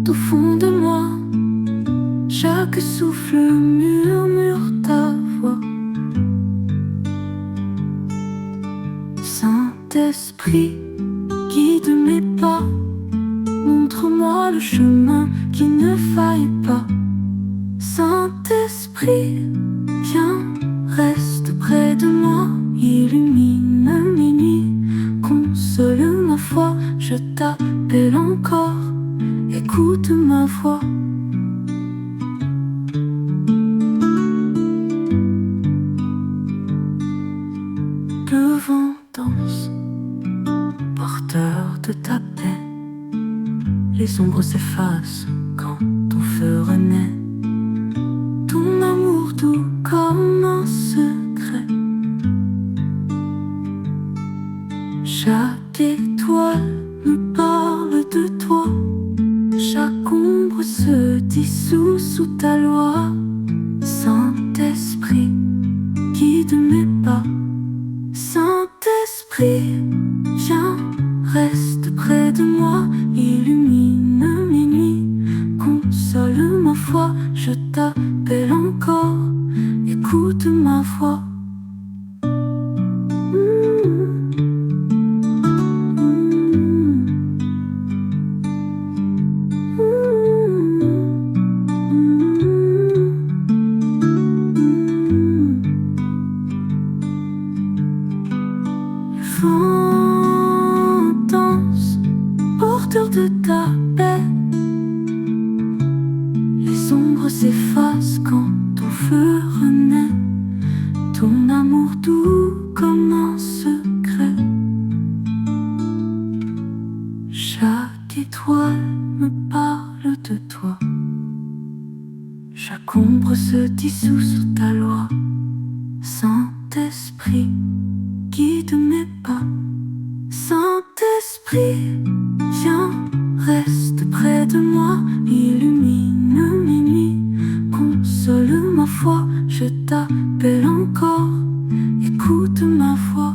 au fond de moi. Chaque souffle murmure ta voix. Saint-Esprit, guide mes pas. Montre-moi le chemin qui ne faille pas. Saint-Esprit, viens, reste près de moi. Illumine mes nuits, console ma foi. Je t'appelle encore, écoute ma voix. Le vent danse, porteur de ta paix. Les ombres s'effacent quand ton feu renaît. Ton amour doux comme un secret. Chaque étoile me parle de toi. Chaque ombre se dissout sous ta loi. Saint-Esprit, guide mes pas. Saint-Esprit, viens, reste près de moi. Illumine mes nuits, console ma foi. Je t'appelle encore, écoute ma voix. Vent danse, porteur de ta paix. Les ombres s'effacent quand ton feu renaît. Ton amour doux comme un secret. Chaque étoile me parle de toi. Chaque ombre se dissout sous ta loi. Saint-Esprit, guide mes pas. Saint-Esprit, viens, reste près de moi. Illumine mes nuits, console ma foi. Je t'appelle encore, écoute ma voix.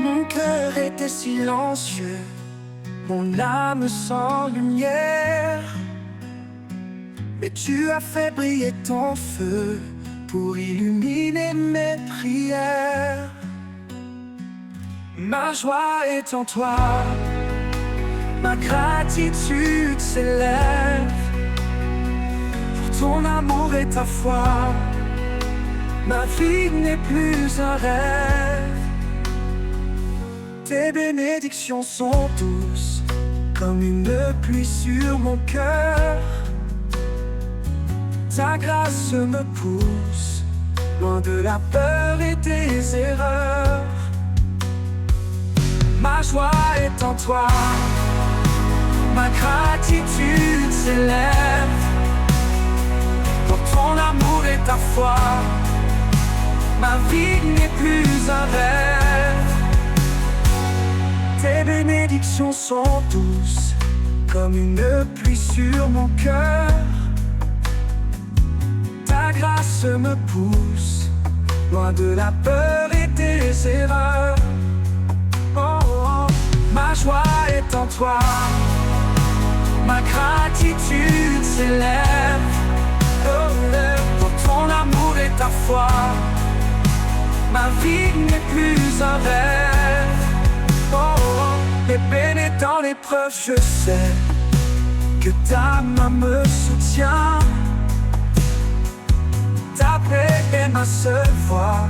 Mon cœur était silencieux, mon âme sans lumière. Mais tu as fait briller ton feu pour illuminer mes prières. Ma joie est en toi, ma gratitude s'élève pour ton amour et ta foi. Ma vie n'est plus un rêve. Tes bénédictions sont douces comme une pluie sur mon cœur. Ta grâce me pousse loin de la peur et des erreurs. Ma joie est en toi, ma gratitude s'élève pour ton amour et ta foi. Ma vie n'est plus un rêve. Tes bénédictions sont douces comme une pluie sur mon cœur. Ta grâce me pousse loin de la peur et des erreurs. en toi. Ma gratitude s'élève pour ton amour et ta foi. Ma vie n'est plus un rêve. Et béni dans l'épreuve, je sais que ta main me soutient. Ta paix est ma seule voie,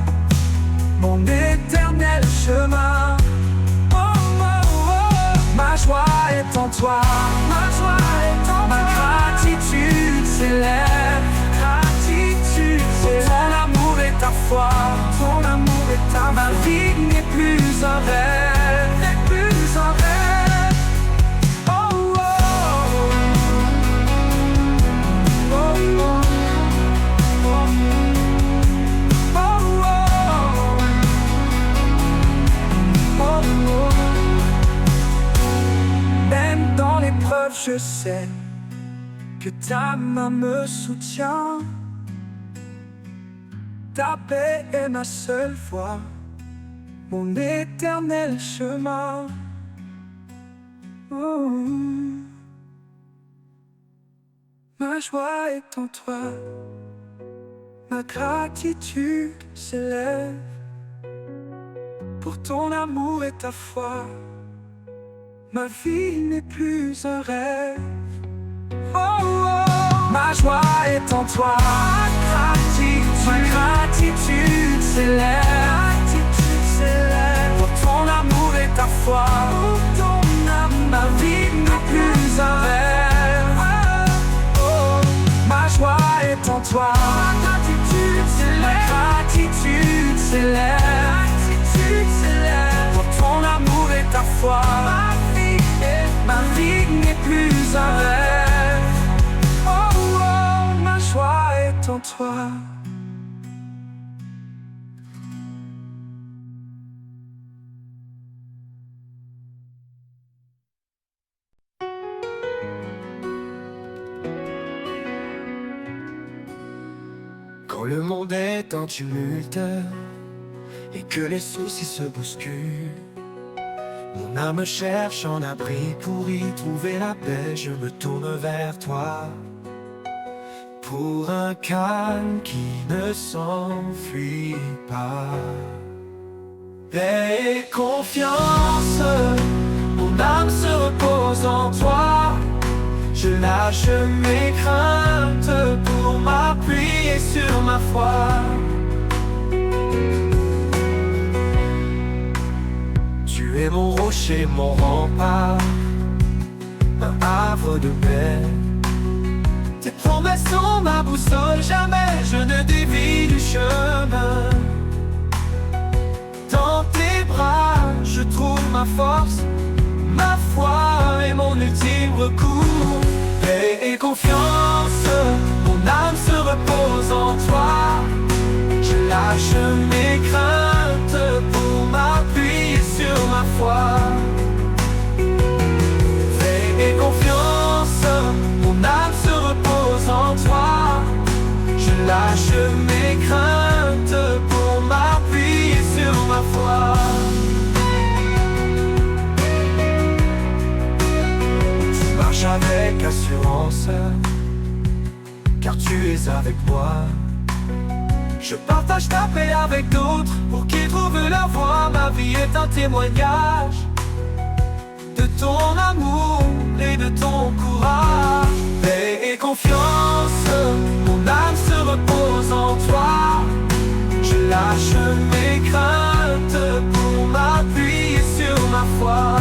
mon éternel chemin. Ma joie est en toi, ma joie est en toi. Ma gratitude s'élève, gratitude s'élève. Ton amour et ta foi, ton amour et ta foi. Ma vie n'est plus un rêve, n'est plus un rêve. Oh oh oh oh oh oh oh. Même dans l'épreuve, je sais que ta main me soutient. Ta paix est ma seule voie, mon éternel chemin. Oh. Ma joie est en toi, ma gratitude s'élève pour ton amour et ta foi. Ma vie n'est plus un rêve. Oh, oh. Ma joie est en toi, ma gratitude s'élève pour ton amour et ta foi. Ma vie n'est plus un rêve. Oh, oh. Ma joie est en toi, ma gratitude s'élève pour ton amour et ta foi. Ma vie n'est plus un rêve. Oh, oh, ma joie est en toi. Quand le monde est en tumulte et que les soucis se bousculent, mon âme cherche un abri pour y trouver la paix. Je me tourne vers toi pour un calme qui ne s'enfuit pas. Paix et confiance, mon âme se repose en toi. Je lâche mes craintes pour m'appuyer sur ma foi. Tu es mon rocher, mon rempart, un havre de paix. Tes promesses sont ma boussole, jamais je ne dévie du chemin. Dans tes bras, je trouve ma force, ma foi et mon ultime recours. Paix et confiance, mon âme se repose en toi. Je lâche mes craintes pour m'appuyer sur ma foi. Paix et confiance, mon âme se repose en toi. Je lâche mes craintes pour m'appuyer sur ma foi. Tu marches avec assurance, car tu es avec moi. Je partage ta paix avec d'autres pour qu'ils trouvent leur voie. Ma vie est un témoignage de ton amour et de ton courage. Paix et confiance, mon âme se repose en toi. Je lâche mes craintes pour m'appuyer sur ma foi.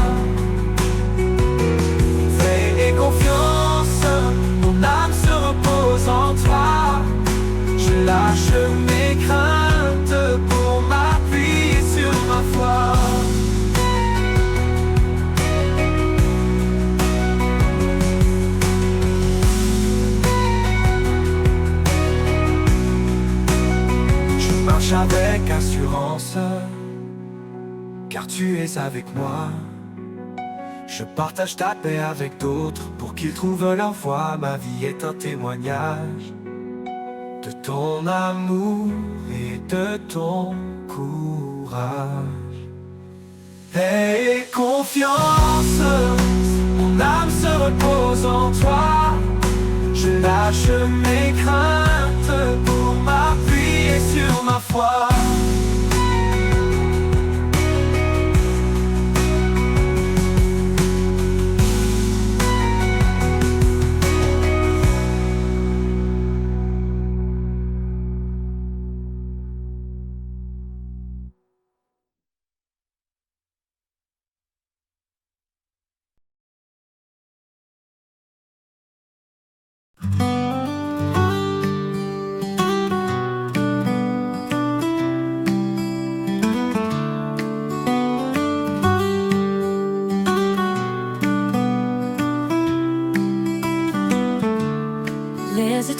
Paix et confiance, mon âme se repose en toi. Je lâche mes craintes pour m'appuyer sur ma foi. Je marche avec assurance, car tu es avec moi. Je partage ta paix avec d'autres pour qu'ils trouvent leur voie. Ma vie est un témoignage de ton amour et de ton courage. Paix et confiance,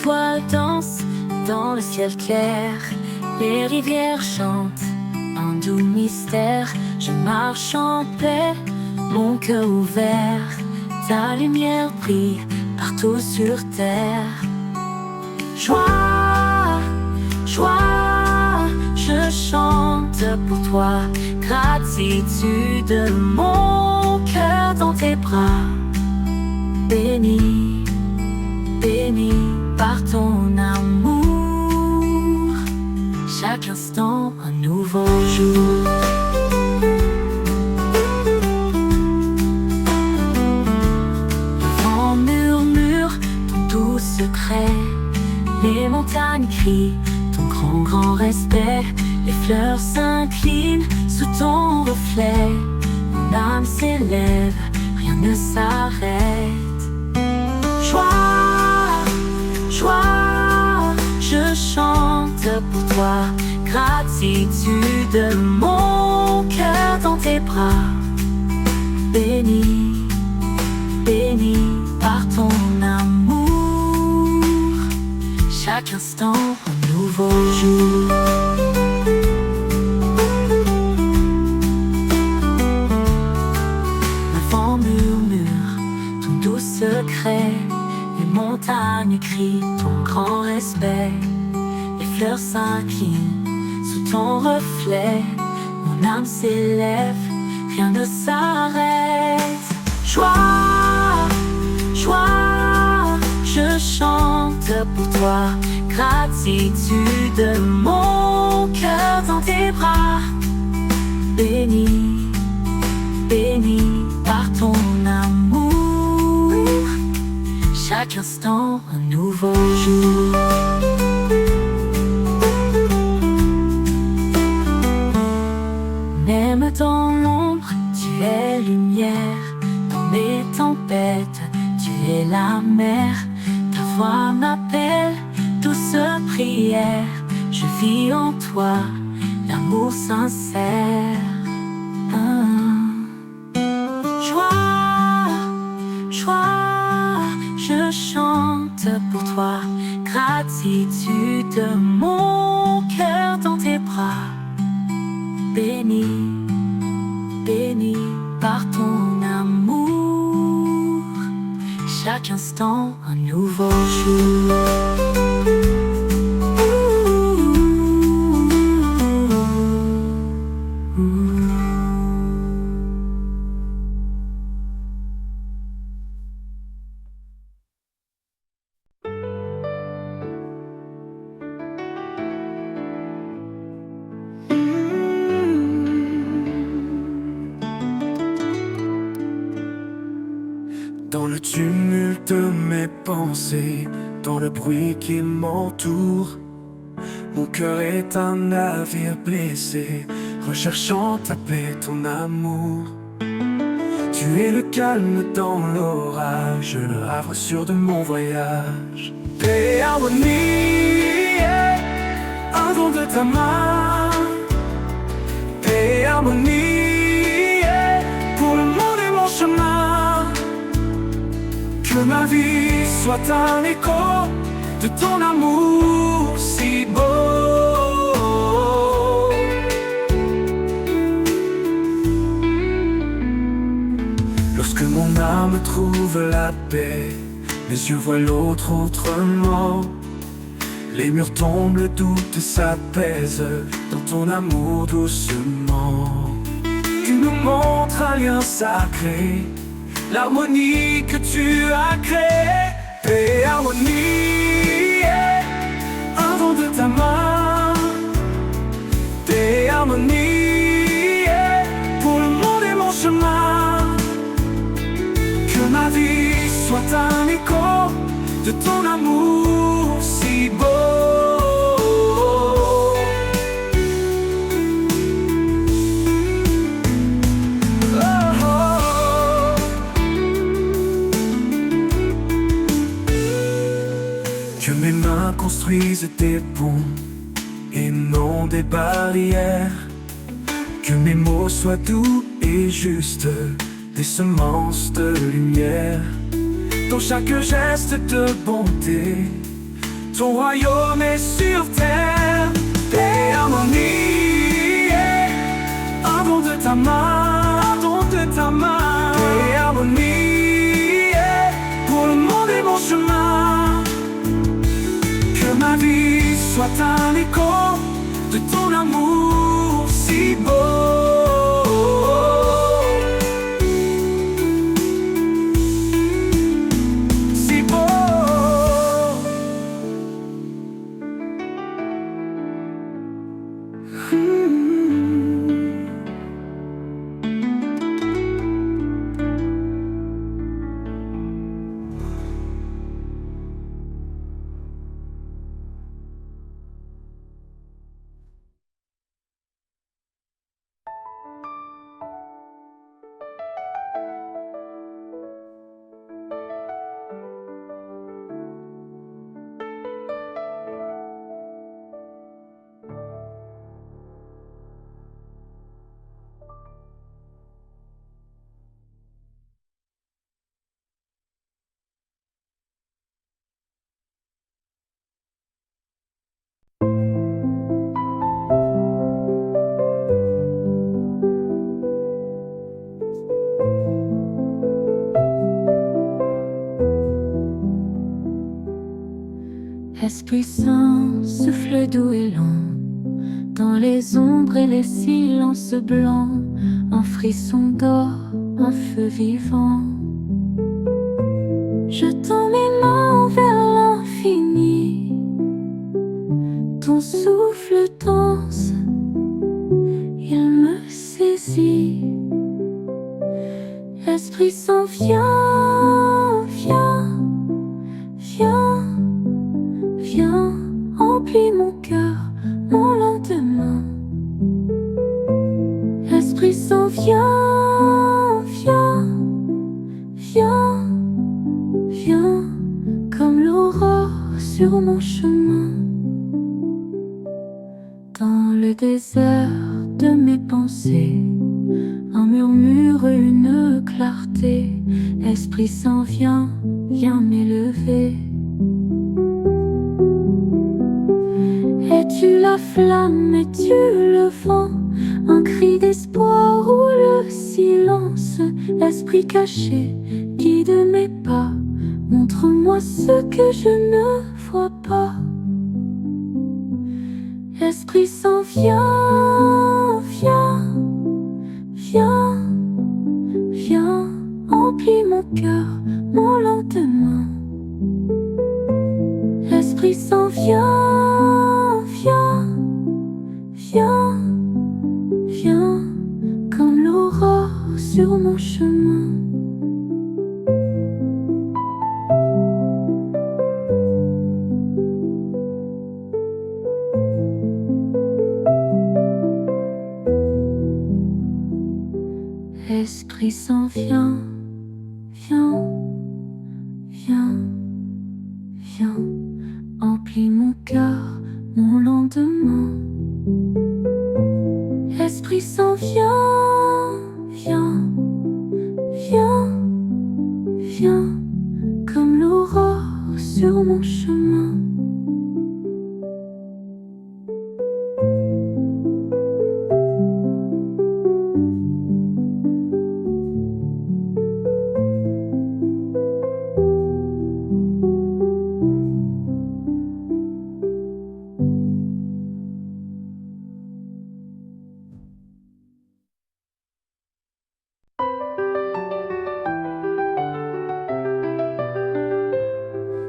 étoiles dansent dans le ciel clair. Les rivières chantent un doux mystère. Je marche en paix, mon cœur ouvert. Ta lumière brille partout sur terre. Joie, joie, je chante pour toi. Gratitude, mon cœur dans tes bras. Béni, béni par ton amour. Chaque instant un nouveau jour. Le vent murmure ton doux secret. Les montagnes crient ton grand respect. Les fleurs s'inclinent sous ton reflet. Mon âme s'élève, rien ne s'arrête. Joie, joie, je chante pour toi. Gratitude, mon cœur dans tes bras. Béni, béni par ton amour. Chaque instant un nouveau jour. Le vent murmure ton doux secret. Les montagnes crient ton grand respect. Les fleurs s'inclinent sous ton reflet. Mon âme s'élève, rien ne s'arrête. Joie, joie, je chante pour toi. Gratitude, mon cœur dans tes bras. Béni, béni par ton amour. Chaque instant un nouveau jour. Même dans l'ombre, tu es lumière. Dans mes tempêtes, tu es la mer. Ta voix m'appelle, douce prière. Je vis en toi, l'amour sincère. Joie, joie, je chante pour toi. Gratitude, mon cœur dans tes bras. Béni, béni par ton amour. Chaque instant un nouveau jour. Dans le tumulte de mes pensées, dans le bruit qui m'entoure, mon cœur est un navire blessé, recherchant ta paix, ton amour. Tu es le calme dans l'orage, le havre sûr de mon voyage. Paix et harmonie, un don de ta main. Paix et harmonie, pour le monde et mon chemin. Que ma vie soit un écho de ton amour si beau. Lorsque mon âme trouve la paix, mes yeux voient l'autre autrement. Les murs tombent, le doute s'apaise dans ton amour doucement. Tu nous montres un lien sacré, l'harmonie que tu as créée. Paix et harmonie, un don de ta main. Paix et harmonie, pour le monde et mon chemin. Que ma vie soit un écho de ton amour si beau. Que mes mains construisent des ponts et non des barrières. Que mes mots soient doux et justes, des semences de lumière. Dans chaque geste de bonté, Ton royaume est sur terre, paix et harmonie. Un don de ta main, un don de ta main. Paix et harmonie pour le monde et mon chemin. Que ma vie soit un écho de ton amour si beau. Esprit Saint, souffle doux et lent, dans les ombres et les silences blancs, un frisson d'or, un feu vivant. Je tends mes mains vers l'infini, ton souffle danse, il me saisit. Esprit Saint, viens, viens, viens. Viens, remplis mon cœur, mon lendemain. Esprit Saint, viens, viens, viens, viens, comme l'aurore sur mon chemin. Dans le désert de mes pensées, un murmure, une clarté. Esprit Saint, viens, viens m'élever. Es-tu la flamme, es-tu le vent, un cri d'espoir ou le silence? Esprit caché, guide mes pas, montre-moi ce que je ne vois pas. Esprit Saint, viens, viens, viens, viens, remplis mon cœur, mon lendemain. Esprit Saint, viens, viens, viens, viens, comme l'aurore sur mon chemin. Esprit Saint, viens, viens, viens, viens, remplis mon cœur, mon lendemain. Esprit Saint, viens, viens, viens, viens, comme l'aurore sur mon chemin.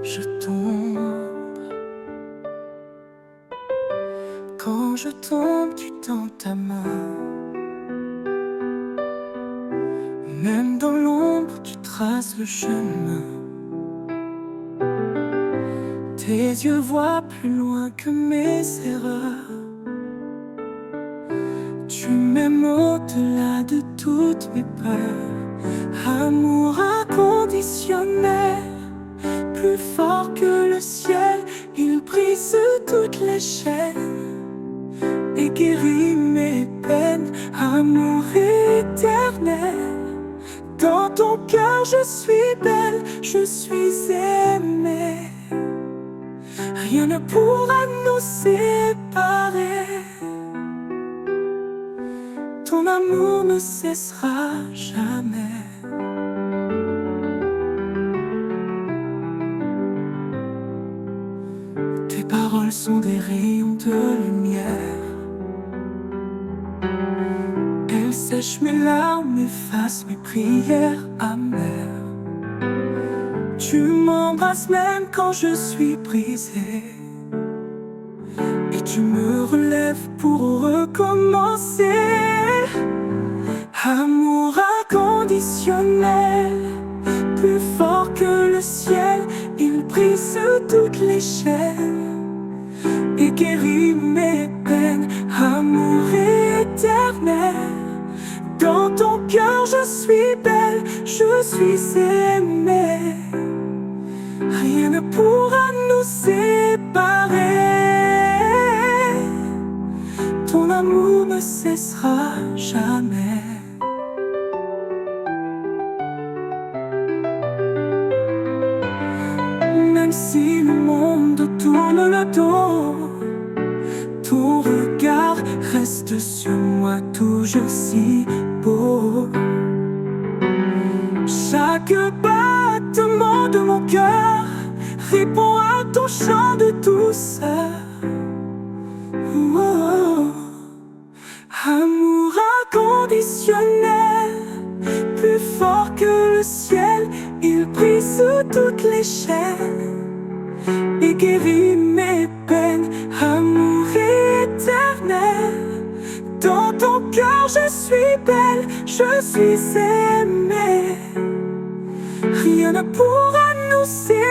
Je tombe. Quand je tombe, tu tends ta main. Même dans l'ombre, tu traces le chemin. Tes yeux voient plus loin que mes erreurs. Tu m'aimes au-delà de toutes mes peurs. Amour inconditionnel, plus fort que le ciel, il brise toutes les chaînes et guérit mes peines. Amour éternel, dans ton cœur je suis belle, je suis aimée. rien ne pourra nous séparer. Ton amour ne cessera jamais. Tes paroles sont des rayons de lumière. Elles sèchent mes larmes, effacent mes prières amères. Tu m'embrasses même quand je suis brisé, et tu me relèves pour recommencer. Amour inconditionnel, plus fort que le ciel, il brise toutes les chaînes et guérit mes peines. Amour éternel, dans ton cœur je suis belle, je suis aimée. Rien ne pourra nous séparer. Ton amour ne cessera jamais. Même si le monde tourne le dos, ton regard reste sur moi toujours si beau. Chaque battement de mon cœur répond à ton chant de douceur. Oh, amour inconditionnel, plus fort que le ciel, il brise toutes les chaînes et guérit mes peines. Amour éternel, dans ton cœur je suis belle, je suis aimée. Rien ne pourra nous séparer.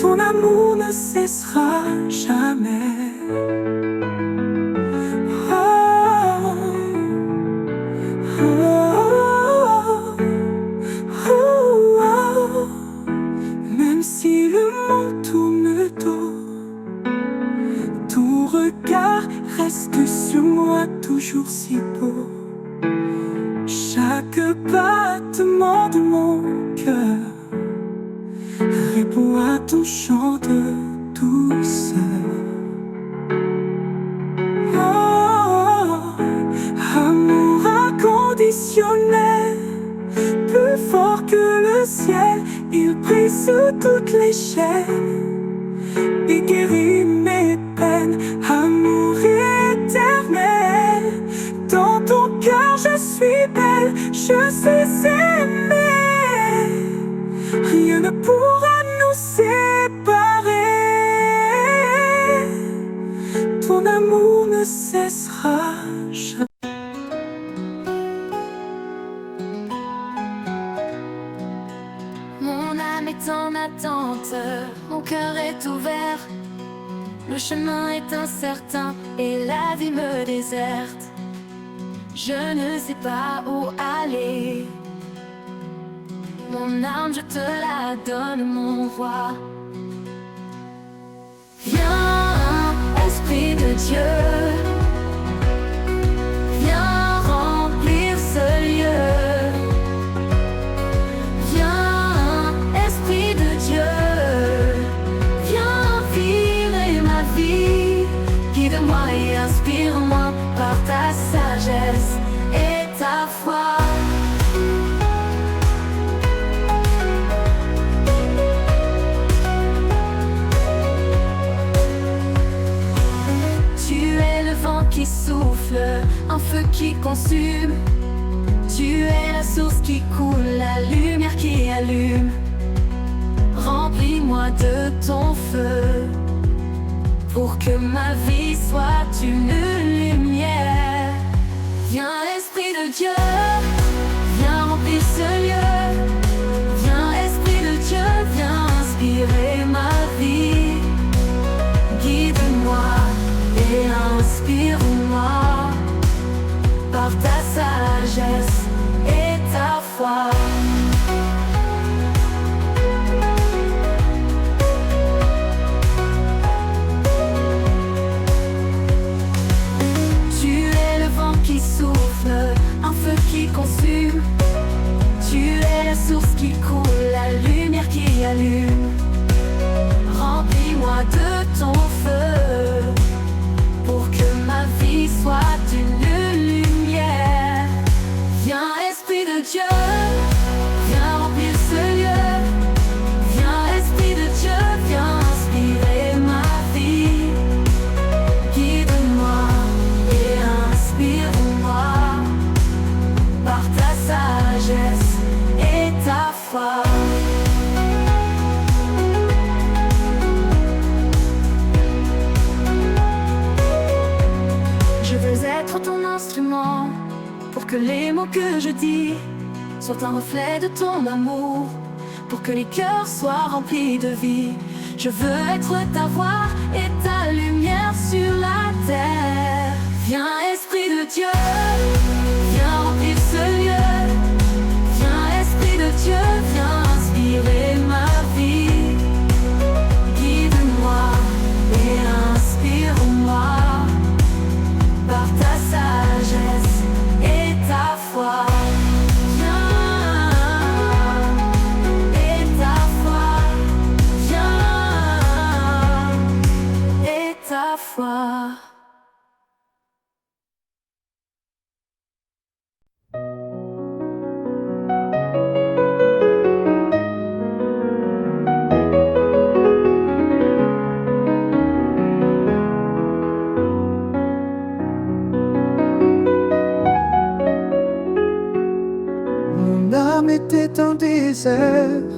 Ton amour ne cessera jamais. Oh, oh, oh, oh. Même si le monde tourne le dos, ton regard reste sur moi toujours si beau. Chaque battement de mon cœur répond à ton chant de douceur. Oh, amour inconditionnel, plus fort que le ciel, il brise toutes les chaînes et guérit mes peines. Amour éternel, dans ton cœur je suis belle, je suis aimée. Rien ne pourra nous séparer. Ton amour ne cessera jamais. Mon âme est en attente, mon cœur est ouvert. Le chemin est incertain et la vie me déserte. Je ne sais pas où aller. Mon âme, je te la donne, mon roi. Viens, Esprit de Dieu, viens remplir ce lieu. Viens, Esprit de Dieu, viens vivre ma vie. Guide-moi et inspire-moi par ta sagesse et ta foi. Qui souffle, un feu qui consume. Tu es la source qui coule, la lumière qui allume. Remplis-moi de ton feu, pour que ma vie soit une lumière. Viens Esprit de Dieu, viens remplir ce lieu. Viens Esprit de Dieu, viens inspirer ma vie. Guide-moi et inspire-moi par ta sagesse et ta foi. Tu es le vent qui souffle, un feu être ton instrument, pour que les mots que je dis soient un reflet de ton amour, pour que les cœurs soient remplis de vie. Je veux être ta voix et ta lumière sur la terre. Viens Esprit de Dieu, viens remplir ce lieu. Viens Esprit de Dieu, viens inspirer ma vie. Guide-moi et inspire-moi par ta sagesse et ta foi. Mon âme était un désert,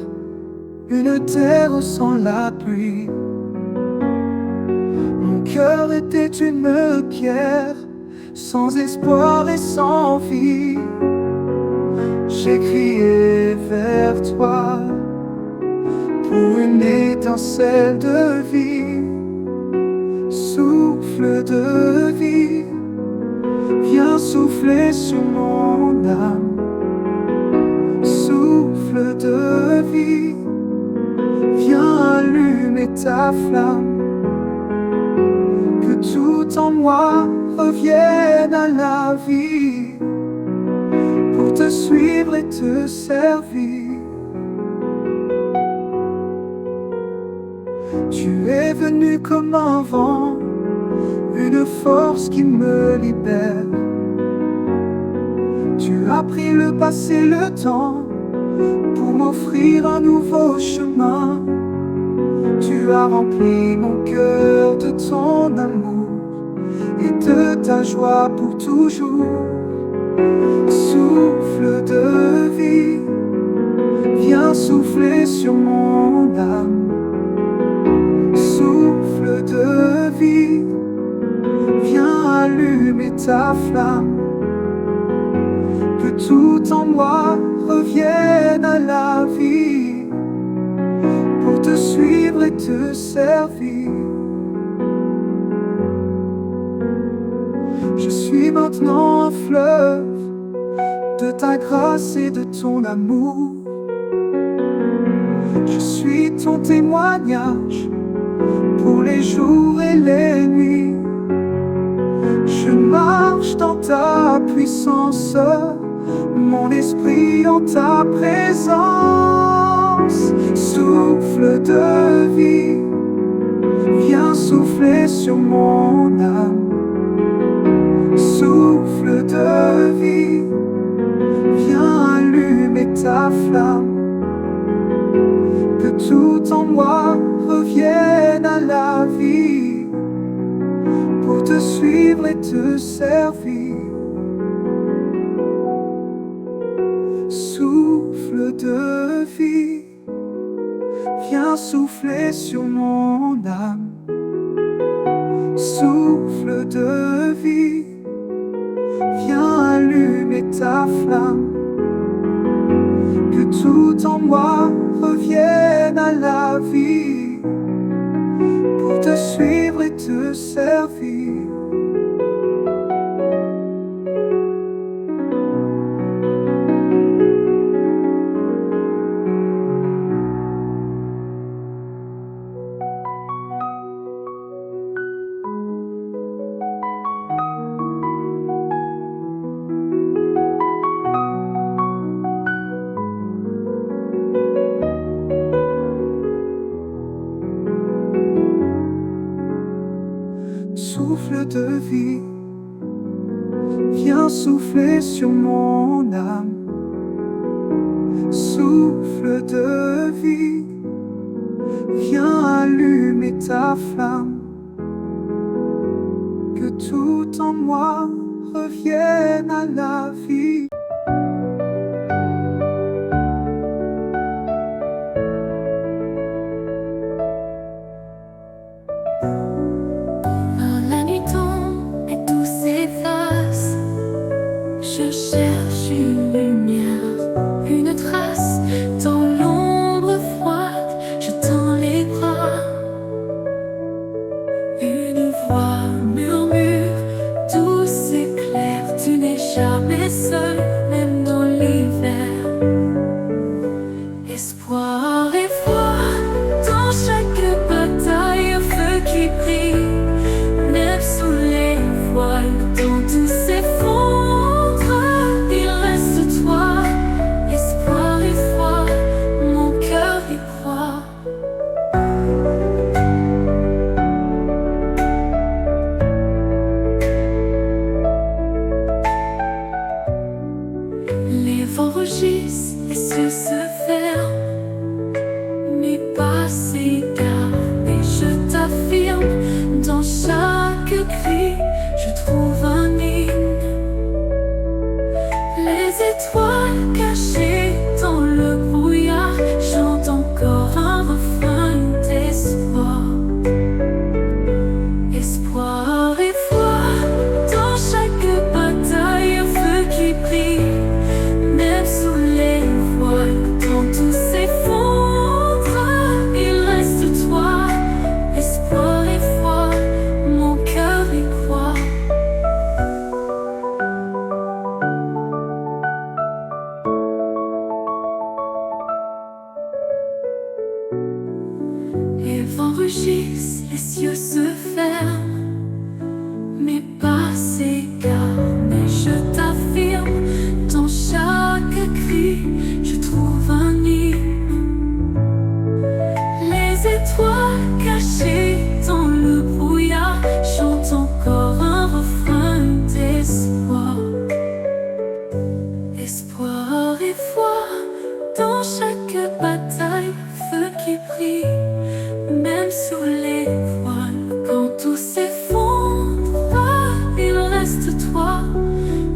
une terre sans la pluie. Mon cœur était une pierre, sans espoir et sans vie. J'ai crié vers toi pour une étincelle de vie. Souffle de vie, viens souffler sur mon âme. Souffle de vie, viens allumer ta flamme. Que tout en moi revienne à la vie, pour te suivre et te servir. Tu es venu comme un vent, une force qui me libère. Tu as pris le passé, le temps, pour m'offrir un nouveau chemin. Tu as rempli mon cœur de ton amour et de ta joie pour toujours. Souffle de vie, viens souffler sur mon âme. Souffle de vie, viens allumer ta flamme. Que tout en moi revienne à la vie, pour te suivre et te servir. Je suis maintenant un fleuve de ta grâce et de ton amour. Je suis ton témoignage pour les jours et les nuits. Je marche dans ta puissance, mon esprit en ta présence. Souffle de vie, viens souffler sur mon âme. Souffle de vie, viens allumer ta flamme. Que tout en moi revienne à la vie, pour te suivre et te servir. Souffle de vie, viens souffler sur mon âme. Souffle de vie, viens allumer ta flamme. Que tout en moi revienne à la vie, pour te suivre et te servir. Souffle de vie, viens souffler sur mon âme. Souffle de vie, viens allumer ta flamme. Que tout en moi revienne à la vie. La nuit tombe et tout s'efface. s'égare, mais je t'affirme, dans chaque cri, je trouve un hymne. Les étoiles cachées dans le brouillard chantent encore un refrain d'espoir. Espoir et foi, dans chaque bataille, feu qui brille, même sous les voiles. Quand tout s'effondre, il reste toi.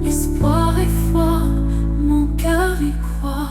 Espoir et foi, mon cœur y croit.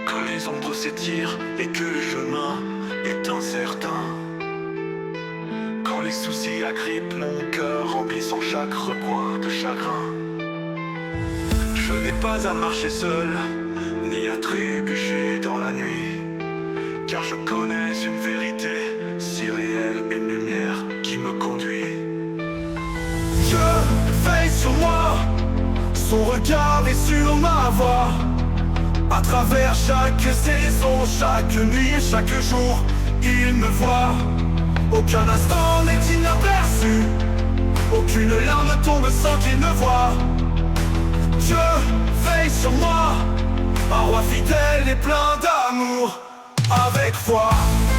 Quand les ombres s'étirent et que le chemin est incertain, quand les soucis agrippent mon cœur, remplissant chaque recoin de chagrin, je n'ai pas à marcher seul, ni à trébucher dans la nuit, car je connais une vérité si réelle, une lumière qui me conduit. Dieu veille sur moi, son regard est sur ma voie. À travers chaque saison, chaque nuit et chaque jour, il me voit. Aucun instant n'est inaperçu, aucune larme tombe sans qu'il me voie. Dieu veille sur moi, un roi fidèle et plein d'amour. Avec foi,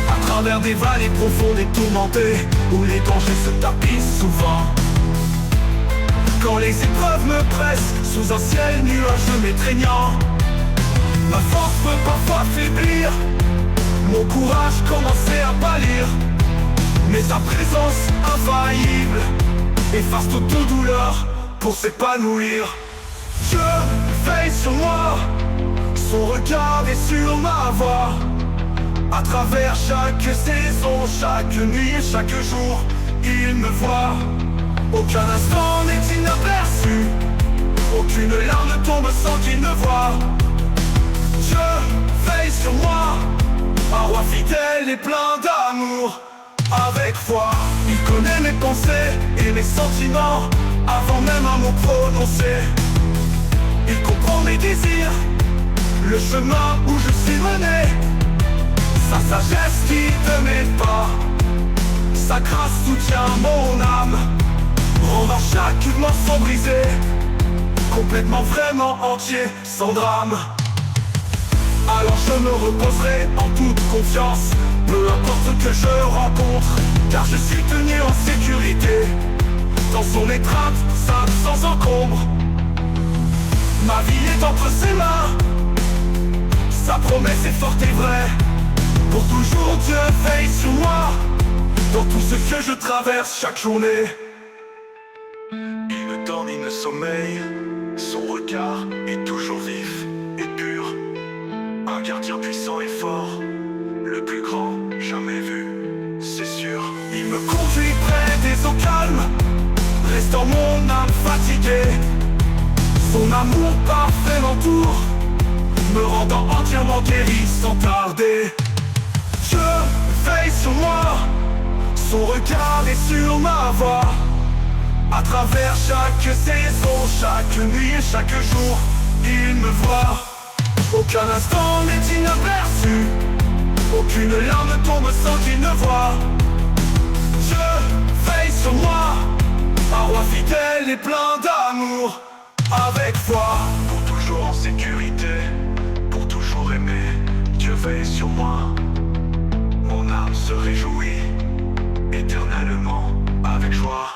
à travers des vallées profondes et tourmentées, où les dangers se tapissent souvent. Quand les épreuves me pressent, sous un ciel nuageux m'étreignant, ma force peut parfois faiblir, mon courage commençait à pâlir, mais sa présence infaillible efface toute douleur pour s'épanouir. Dieu veille sur moi, son regard est sur ma voie. À travers chaque saison, chaque nuit et chaque jour, il me voit. Aucun instant n'est inaperçu, aucune larme tombe sans qu'il me voie. Dieu veille sur moi, un roi fidèle et plein d'amour. Avec foi, il connaît mes pensées et mes sentiments avant même un mot prononcé. Il comprend mes désirs, le chemin où je suis mené. Sa sagesse guide mes pas, sa grâce soutient mon âme, rendant chaque morceau brisé complètement, vraiment entier, sans drame. Alors je me reposerai en toute confiance, peu importe que je rencontre, car je suis tenu en sécurité dans son étreinte, simple sans encombre. Ma vie est entre ses mains, sa promesse est forte et vraie. Pour toujours Dieu veille sur moi, dans tout ce que je traverse chaque journée. Il ne dort ni ne sommeille, son regard est toujours vif et pur. Un gardien puissant et fort, le plus grand jamais vu, c'est sûr. Il me conduit près des eaux calmes, restant mon âme fatiguée. Son amour parfait m'entoure, me rendant entièrement guéri sans tarder. Dieu veille sur moi, son regard est sur ma voie. À travers chaque saison, chaque nuit et chaque jour, il me voit. Aucun instant n'est inaperçu, aucune larme tombe sans qu'il ne voie. Dieu veille sur moi, un roi fidèle et plein d'amour. Avec foi, pour toujours en sécurité, pour toujours aimer, Dieu veille sur moi. Mon âme se réjouit éternellement avec joie.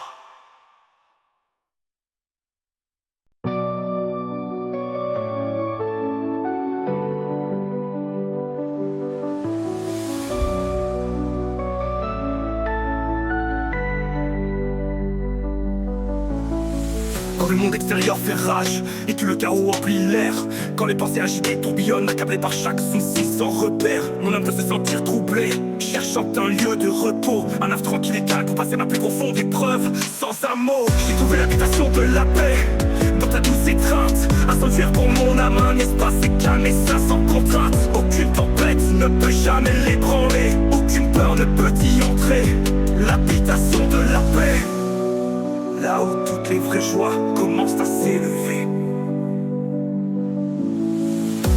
Quand le monde extérieur fait rage et que le chaos emplit l'air, quand les pensées agitées tourbillonnent, accablées par chaque souci sans repère, mon âme peut se sentir troublée, cherchant un lieu de repos, un havre tranquille et calme pour passer ma plus profonde épreuve. Sans un mot, j'ai trouvé l'habitation de la paix dans ta douce étreinte, un sanctuaire pour mon âme, un espace calme et sain sans contrainte. Aucune tempête ne peut jamais l'ébranler, aucune peur ne peut y entrer. L'habitation de la paix, là où toutes les vraies joies commencent à s'élever.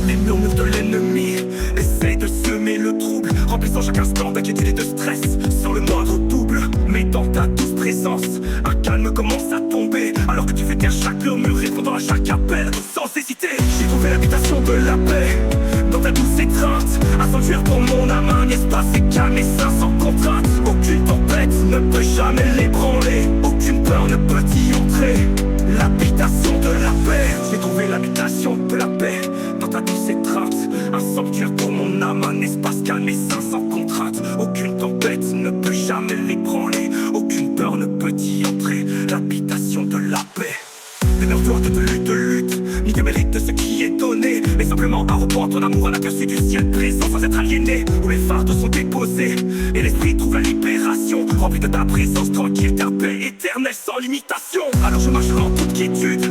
Les murmures de l'ennemi essayent de semer le trouble, remplissant chaque instant d'inquiétude et de stress sans le moindre double. Mais dans ta douce présence, un calme commence à tomber, alors que tu fais taire chaque murmure, répondant à chaque appel sans hésiter. J'ai trouvé l'habitation de la paix dans ta douce étreinte, un sanctuaire pour mon âme, un espace calme et sain sans contrainte. Aucune tempête ne peut jamais l'ébranler, aucune peur ne peut y entrer. L'habitation de la paix, j'ai trouvé l'habitation de la paix dans ta douce étreinte, un sanctuaire pour mon âme, un espace calme et sain sans contrainte. Aucune tempête ne peut jamais l'ébranler, aucune peur ne peut y entrer. L'habitation de la paix, des murs de lutte, ni de mérite de ce qui est donné, mais simplement un repos, ton amour, un aperçu du ciel présent sans être aliéné, où les fardeaux sont déposés et l'esprit trouve la libération, rempli de ta présence tranquille, ta paix éternelle sans limitation. Alors je marcherai en toute quiétude,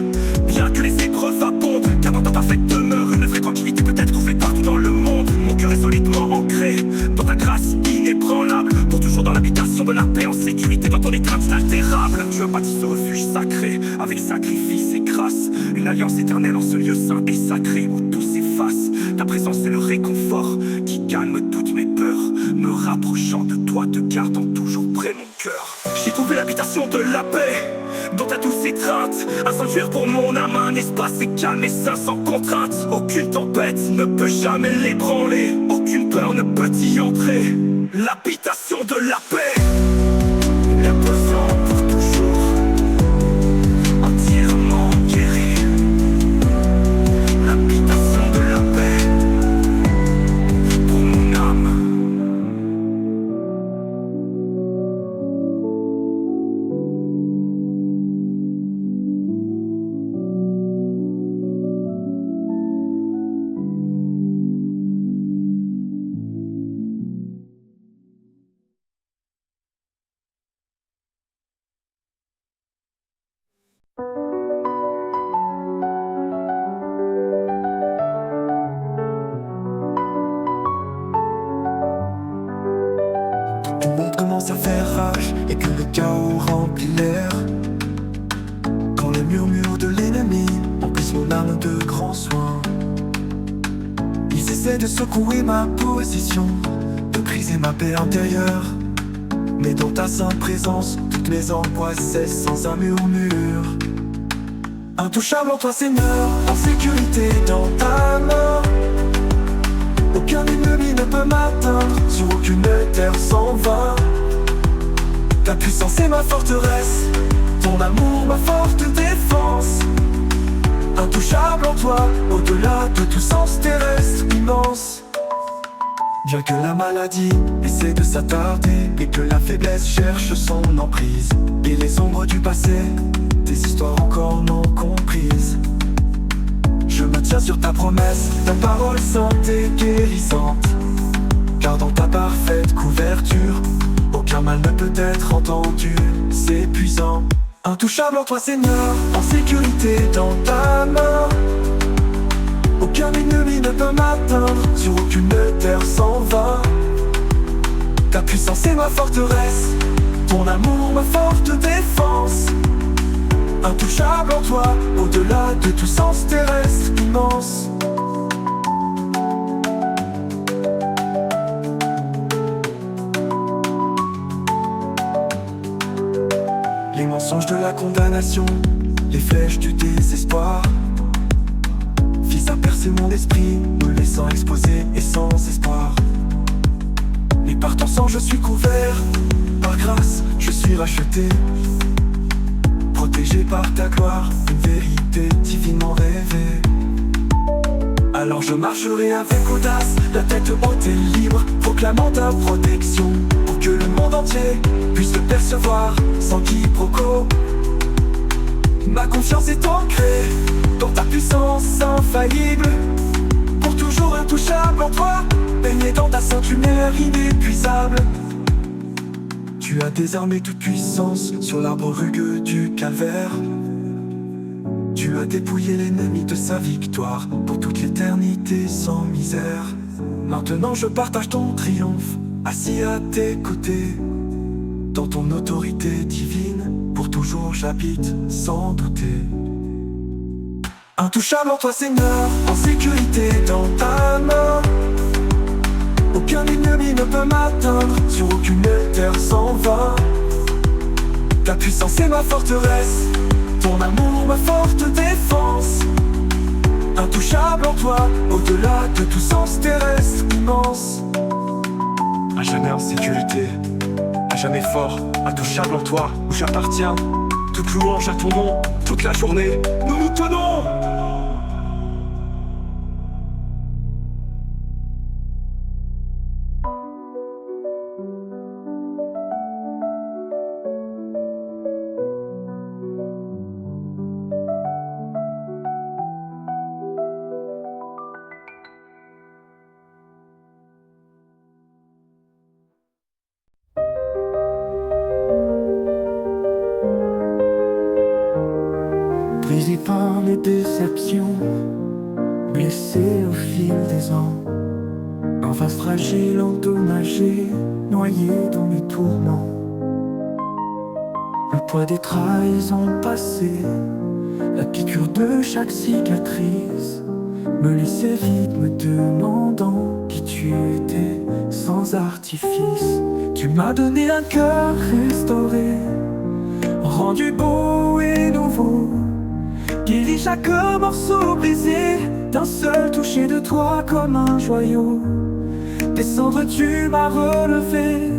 bien que les épreuves abondent, car dans ta parfaite demeure, une vraie tranquillité peut être trouvée partout dans le monde. Mon cœur est solidement ancré dans ta grâce inébranlable, pour toujours dans l'habitation de la paix, en sécurité dans ton étreinte inaltérable. Tu as bâti ce refuge sacré avec sacrifice et grâce, une alliance éternelle en ce lieu saint et sacré où tout s'efface. Ta présence est le réconfort qui calme toutes mes peurs, me rapprochant de toi, te gardant toujours près mon cœur. J'ai trouvé l'habitation de la paix dans ta douce étreinte, un sanctuaire pour mon âme, un espace calme et sain sans contrainte. Aucune tempête ne peut jamais l'ébranler, aucune peur ne peut y entrer. L'habitation de la paix, l'imposant pour toujours, entièrement guéri. L'habitation de la paix pour mon âme. Tout le monde commence à faire rage et que le chaos remplit l'air, quand les murmures de l'ennemi emplissent mon âme de grands soins. Ils essaient de secouer ma position, de briser ma paix intérieure, mais dans ta sainte présence, toutes mes angoisses cessent sans un murmure. Intouchable en toi Seigneur, en sécurité dans ta main. Aucun ennemi ne peut m'atteindre, sur aucune terre s'en va. Ta puissance est ma forteresse, ton amour ma forte défense. Intouchable en toi, au-delà de tout sens terrestre immense. Bien que la maladie essaie de s'attarder et que la faiblesse cherche son emprise, et les ombres du passé, des histoires encore non comprises, je me tiens sur ta promesse, ta parole sainte et guérissante. Car dans ta parfaite couverture, aucun mal ne peut être entendu, c'est puissant. Intouchable en toi Seigneur, en sécurité dans ta main. Aucun ennemi ne peut m'atteindre, sur aucune terre s'en va. Ta puissance est ma forteresse, ton amour ma forte défense. Intouchable en toi, au-delà de tout sens terrestre immense. Les mensonges de la condamnation, les flèches du désespoir, visent à percer mon esprit, me laissant exposé et sans espoir. Mais par ton sang je suis couvert, par grâce je suis racheté, protégé par ta gloire, une vérité divinement rêvée. Alors je marcherai avec audace, la tête haute et libre, proclamant ta protection, pour que le monde entier puisse le percevoir sans quiproquo. Ma confiance est ancrée dans ta puissance infaillible. Pour toujours intouchable en toi, baigné dans ta sainte lumière inépuisable. Tu as désarmé toute puissance sur l'arbre rugueux du calvaire. Tu as dépouillé l'ennemi de sa victoire pour toute l'éternité sans misère. Maintenant je partage ton triomphe, assis à tes côtés. Dans ton autorité divine, pour toujours j'habite sans douter. Intouchable en toi Seigneur, en sécurité dans ta main. Aucun ennemi ne peut m'atteindre, sur aucune terre s'en va. Ta puissance est ma forteresse, ton amour ma forte défense. Intouchable en toi, au-delà de tout sens terrestre immense. À jamais en sécurité, à jamais fort, intouchable en toi, où j'appartiens. Toute louange à ton nom, toute la journée, nous nous tenons. Brisé par mes déceptions, blessé au fil des ans, en face fragile, endommagé, noyé dans mes tourments. Le poids des trahisons passées, la piqûre de chaque cicatrice, me laissait vide, me demandant qui tu étais sans artifice. Tu m'as donné un cœur restauré, rendu beau et nouveau, guéri chaque morceau brisé, d'un seul toucher de toi comme un joyau. Descendre tu m'as relevé,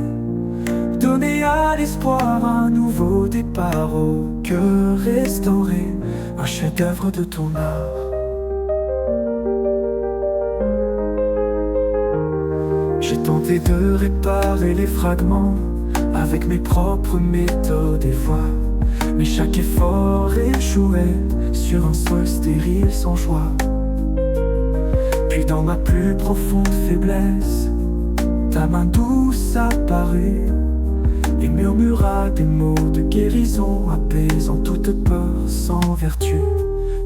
donné à l'espoir un nouveau départ. Au cœur restauré, un chef-d'œuvre de ton art. J'ai tenté de réparer les fragments avec mes propres méthodes et voies, mais chaque effort échouait sur un sol stérile sans joie. Puis dans ma plus profonde faiblesse, ta main douce apparut et murmura des mots de guérison, apaisant toute peur sans vertu.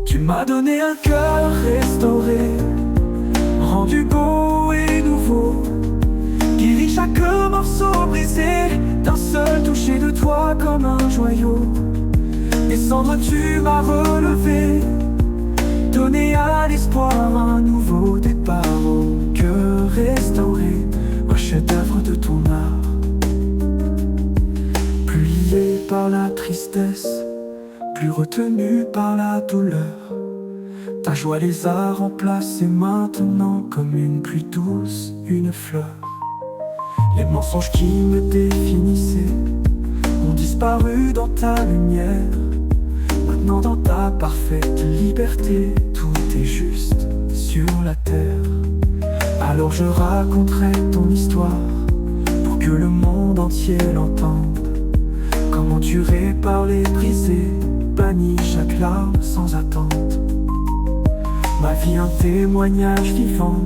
Tu m'as donné un cœur restauré, rendu beau et nouveau, guéri chaque morceau brisé, d'un seul toucher de toi comme un joyau. Descendre tu m'as relevé, donné à l'espoir un nouveau départ. Au cœur restauré, un chef-d'œuvre de ton art. Plus lié par la tristesse, plus retenu par la douleur, ta joie les a remplacés maintenant comme une pluie douce, une fleur. Les mensonges qui me définissaient ont disparu dans ta lumière. Maintenant dans ta parfaite liberté, tout est juste sur la terre. Alors je raconterai ton histoire pour que le monde entier l'entende. Comment tu répares les brisés, bannis chaque larme sans attente. Ma vie un témoignage vivant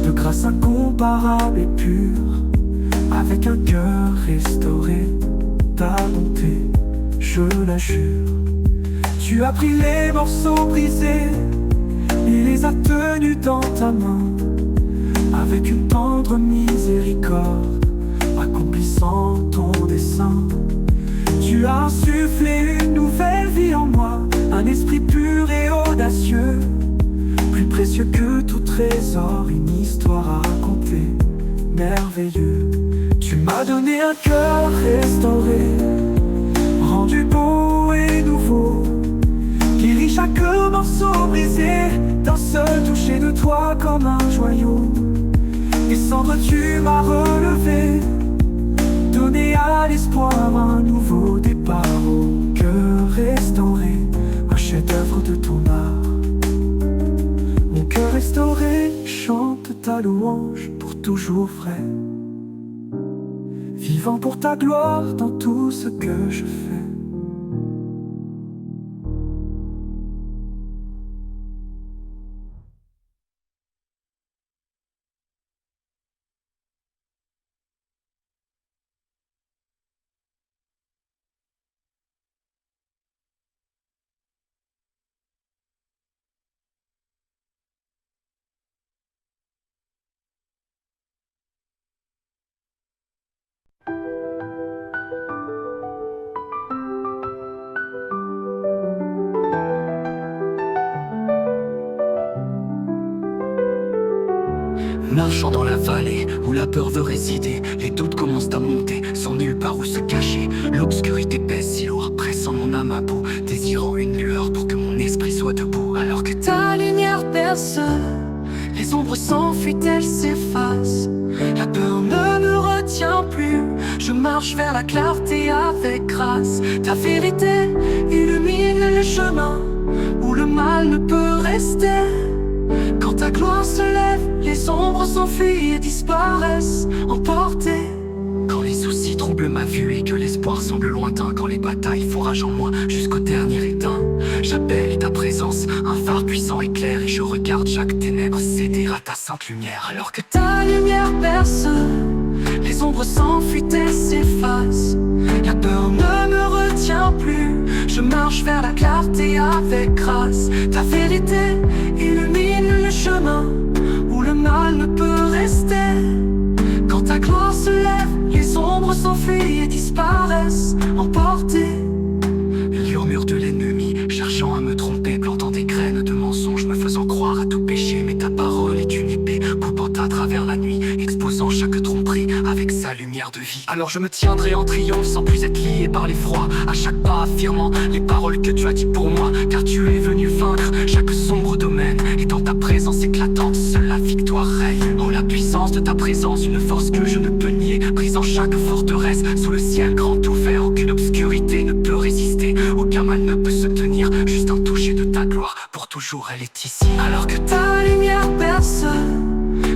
de grâce incomparable et pure, avec un cœur restauré, ta bonté, je la jure. Tu as pris les morceaux brisés et les as tenus dans ta main, avec une tendre miséricorde, accomplissant ton dessein. Tu as insufflé une nouvelle vie en moi, un esprit pur et audacieux, plus précieux que tout trésor, une histoire à raconter, merveilleux. Tu m'as donné un cœur restauré, rendu beau et nouveau, guéri chaque morceau brisé, d'un seul toucher de toi comme un joyau. Descendre tu m'as relevé, donné à l'espoir un nouveau départ. Au cœur restauré, un chef-d'œuvre de ton art. Mon cœur restauré chante ta louange pour toujours vrai, vivant pour ta gloire dans tout ce que je fais. Marchant dans la vallée où la peur veut résider, les doutes commencent à monter, sans nulle part où se cacher. L'obscurité pèse si lourd, pressant mon âme à bout, désirant une lueur pour que mon esprit soit debout. Alors que ta lumière perce, les ombres s'enfuient, elles s'effacent. La peur ne me retient plus, je marche vers la clarté avec grâce. Ta vérité illumine le chemin où le mal ne peut rester. Quand ta gloire se lève, les ombres s'enfuient et disparaissent, emportées. Quand les soucis troublent ma vue et que l'espoir semble lointain, quand les batailles font rage en moi jusqu'au dernier éteint, j'appelle ta présence, un phare puissant éclaire, et je regarde chaque ténèbre céder à ta sainte lumière. Alors que ta lumière perce, les ombres s'enfuient et s'effacent. La peur ne me retient plus, je marche vers la clarté avec grâce. Ta vérité illumine le chemin où le mal ne peut rester. Quand ta gloire se lève, les ombres s'enfuient et disparaissent, emportées. Le murmure de l'ennemi, cherchant à me tromper, plantant des graines de mensonges, me faisant croire à tout péché. Mais ta parole est une épée, coupant à travers la nuit, exposant chaque tromperie avec sa lumière de vie. Alors je me tiendrai en triomphe sans plus être lié par l'effroi, à chaque pas affirmant les paroles que tu as dit pour moi. Car tu es venu vaincre chaque sombre domaine, et dans ta présence éclatante, seule la victoire règne. Oh, la puissance de ta présence, une force que je ne peux nier, brisant chaque forteresse sous le ciel grand ouvert. Aucune obscurité ne peut résister, aucun mal ne peut se tenir, juste un toucher de ta gloire, pour toujours elle est ici. Alors que ta lumière perce,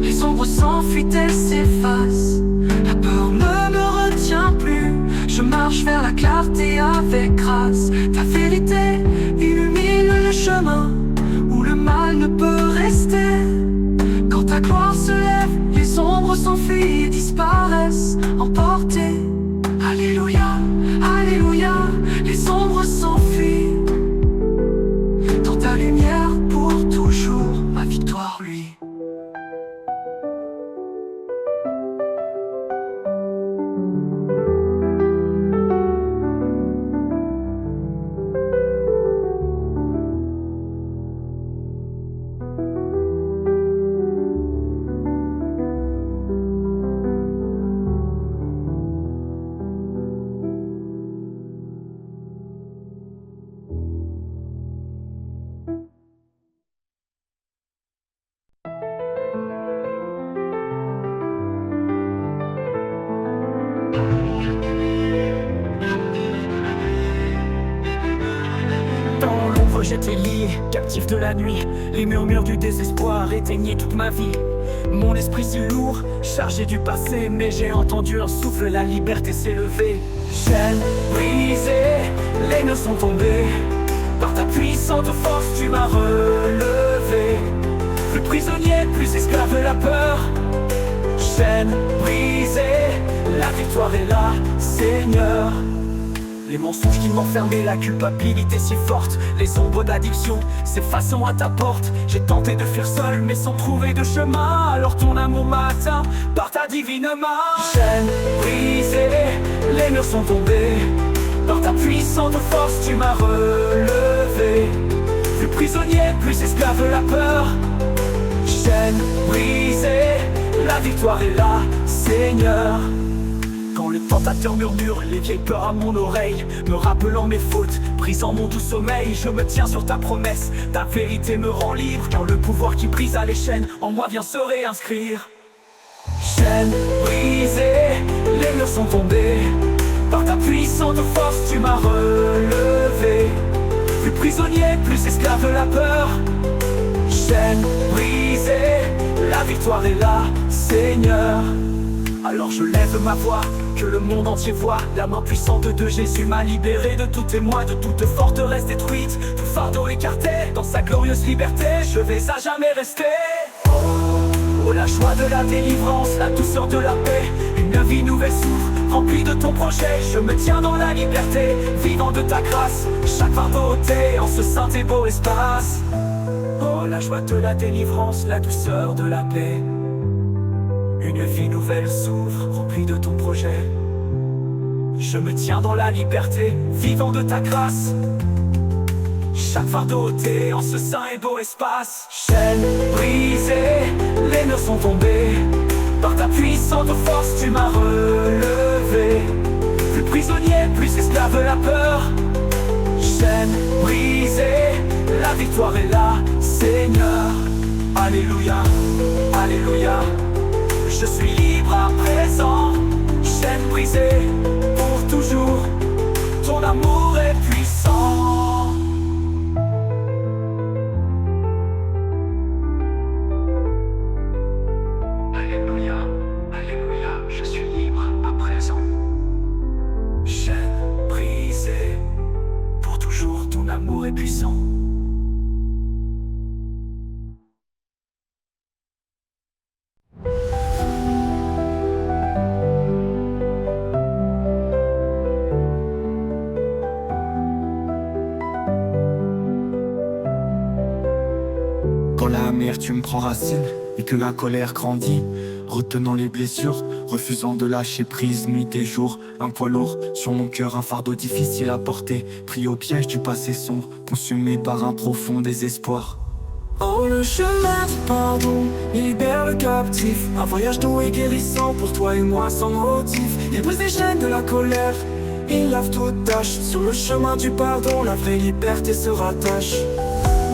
les ombres s'enfuient, elles s'effacent. La peur ne me retient plus, je marche vers la clarté avec grâce. Ta vérité illumine le chemin où le mal ne peut rester. Quand ta gloire se lève, les ombres s'enfuient et disparaissent, emportées. Alléluia, alléluia, les ombres s'enfuient. Dans ta lumière pour toujours, ma victoire lui. Dans l'ombre j'étais lié, captif de la nuit. Les murmures du désespoir éteignaient toute ma vie. Mon esprit si lourd, chargé du passé, mais j'ai entendu un souffle, la liberté s'est levée. Chaînes brisées, les nœuds sont tombés. Par ta puissante force tu m'as relevé. Plus prisonnier, plus esclave de la peur. Chaînes brisées, la victoire est là, Seigneur. Les mensonges qui m'enfermaient, la culpabilité si forte, les ombres d'addiction s'effaçant à ta porte. J'ai tenté de fuir seul mais sans trouver de chemin, alors ton amour m'a atteint par ta divine main. Chaînes brisées, les murs sont tombés. Par ta puissante force tu m'as relevé. Plus prisonnier, plus esclave de la peur. Chaînes brisées, la victoire est là, Seigneur. Quand le tentateur murmure les vieilles peurs à mon oreille, me rappelant mes fautes, brisant mon doux sommeil, je me tiens sur ta promesse. Ta vérité me rend libre, car le pouvoir qui brisa les chaînes en moi vient se réinscrire. Chaînes brisées, les murs sont tombés. Par ta puissante force tu m'as relevé. Plus prisonnier, plus esclave de la peur. Chaînes brisées, la victoire est là, Seigneur. Alors je lève ma voix, que le monde entier voit. La main puissante de Jésus m'a libéré de tout émoi, de toute forteresse détruite, tout fardeau écarté. Dans sa glorieuse liberté, je vais à jamais rester. Oh, la joie de la délivrance, la douceur de la paix. Une vie nouvelle s'ouvre, remplie de ton projet. Je me tiens dans la liberté, vivant de ta grâce. Chaque fardeau ôté en ce saint et beau espace. Oh, la joie de la délivrance, la douceur de la paix. Une vie nouvelle s'ouvre, remplie de ton projet. Je me tiens dans la liberté, vivant de ta grâce. Chaque fardeau ôté en ce saint et beau espace. Chaînes brisées, les nœuds sont tombés. Par ta puissante force tu m'as relevé. Plus prisonnier, plus esclave de la peur. Chaîne brisée, la victoire est là, Seigneur. Alléluia, Alléluia. Je suis libre à présent. Chaîne brisée pour toujours. Ton amour est puissant. Alléluia, Alléluia. Je suis libre à présent. Chaîne brisée pour toujours. Ton amour est puissant. Quand l'amertume prend racine et que la colère grandit, retenant les blessures, refusant de lâcher prise nuit et jour. Un poids lourd sur mon cœur, un fardeau difficile à porter, pris au piège du passé sombre, consumé par un profond désespoir. Oh, le chemin du pardon, il libère le captif. Un voyage doux et guérissant pour toi et moi sans motif. Il brise les chaînes de la colère, il lave toute tâche. Sur le chemin du pardon, la vraie liberté se rattache.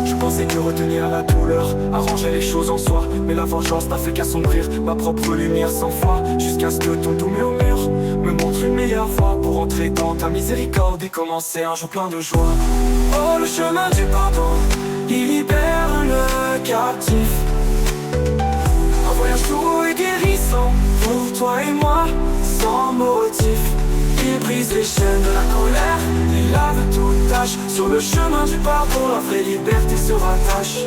Je pensais que retenir la douleur arrangeait les choses en soi, mais la vengeance n'a fait qu'assombrir ma propre lumière sans foi. Jusqu'à ce que ton doux murmure me montre une meilleure voie pour entrer dans ta miséricorde et commencer un jour plein de joie. Oh, le chemin du pardon, il libère le captif. Un voyage doux et guérissant pour toi et moi sans motif. Il brise les chaînes de la colère, il lave toute tâche. Sur le chemin du pardon, la vraie liberté se rattache.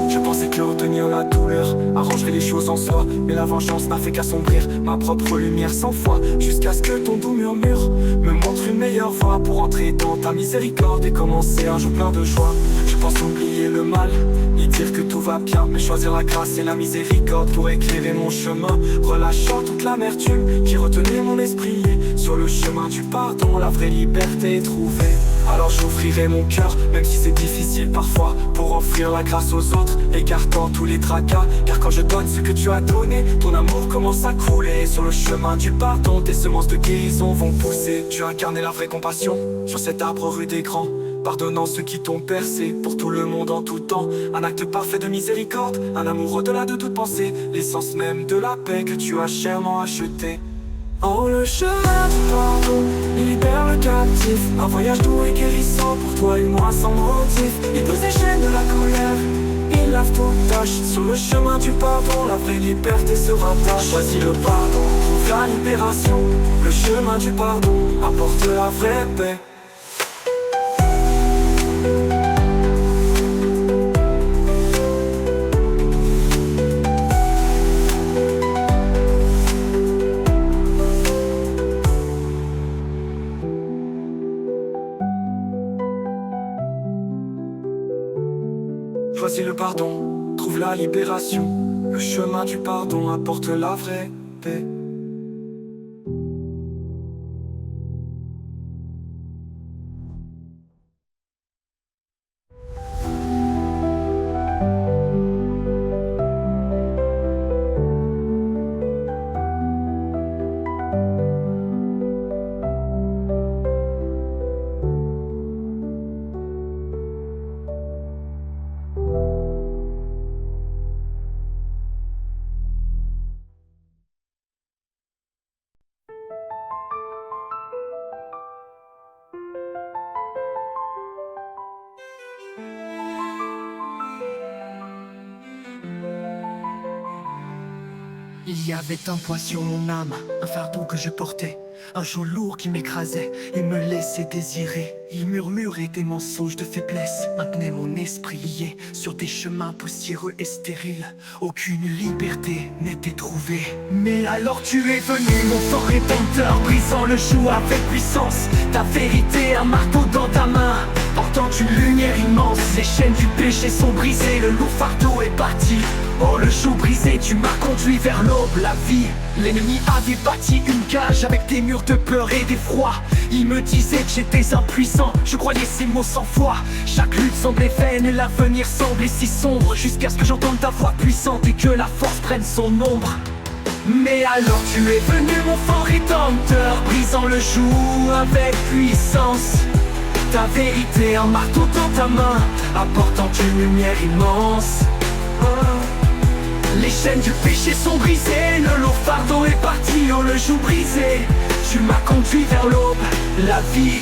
Je pensais que retenir la douleur arrangerait les choses en soi, mais la vengeance n'a fait qu'assombrir ma propre lumière sans foi. Jusqu'à ce que ton doux murmure me montre une meilleure voie pour entrer dans ta miséricorde et commencer un jour plein de joie. Je pense oublier le mal et dire que tout va bien, mais choisir la grâce et la miséricorde pour éclairer mon chemin, relâchant toute l'amertume qui retenait mon esprit. Sur le chemin du pardon, la vraie liberté est trouvée. Alors j'ouvrirai mon cœur, même si c'est difficile parfois, pour offrir la grâce aux autres, écartant tous les tracas. Car quand je donne ce que tu as donné, ton amour commence à couler. Sur le chemin du pardon, tes semences de guérison vont pousser. Tu as incarné la vraie compassion sur cet arbre rude et grand, pardonnant ceux qui t'ont percé pour tout le monde en tout temps. Un acte parfait de miséricorde, un amour au-delà de toute pensée, l'essence même de la paix que tu as chèrement achetée. Oh, le chemin du pardon, il libère le captif. Un voyage doux et guérissant pour toi et moi sans motif. Il brise les chaînes de la colère, il lave toute tâche. Sur le chemin du pardon, la vraie liberté se rattache. Choisis le pardon, trouve la libération. Le chemin du pardon apporte la vraie paix. Choisis le pardon, trouve la libération. Le chemin du pardon apporte la vraie paix. Il y avait un poids sur mon âme, un fardeau que je portais, un joug lourd qui m'écrasait et me laissait désirer. Il murmurait des mensonges de faiblesse, maintenait mon esprit lié sur des chemins poussiéreux et stériles. Aucune liberté n'était trouvée. Mais alors tu es venu, mon fort rédempteur, brisant le joug avec puissance. Ta vérité, un marteau dans ta main, portant une lumière immense. Les chaînes du péché sont brisées, le lourd fardeau est parti. Oh, le joug brisé, tu m'as conduit vers l'aube, la vie. L'ennemi avait bâti une cage avec des murs de peur et d'effroi. Il me disait que j'étais impuissant, je croyais ces mots sans foi. Chaque lutte semblait vaine et l'avenir semblait si sombre, jusqu'à ce que j'entende ta voix puissante et que la force prenne son ombre. Mais alors tu es venu mon fort rédempteur, brisant le joug avec puissance. Ta vérité, un marteau dans ta main, apportant une lumière immense. Les chaînes du péché sont brisées, le lourd fardeau est parti, oh le joug brisé. Tu m'as conduit vers l'aube, la vie.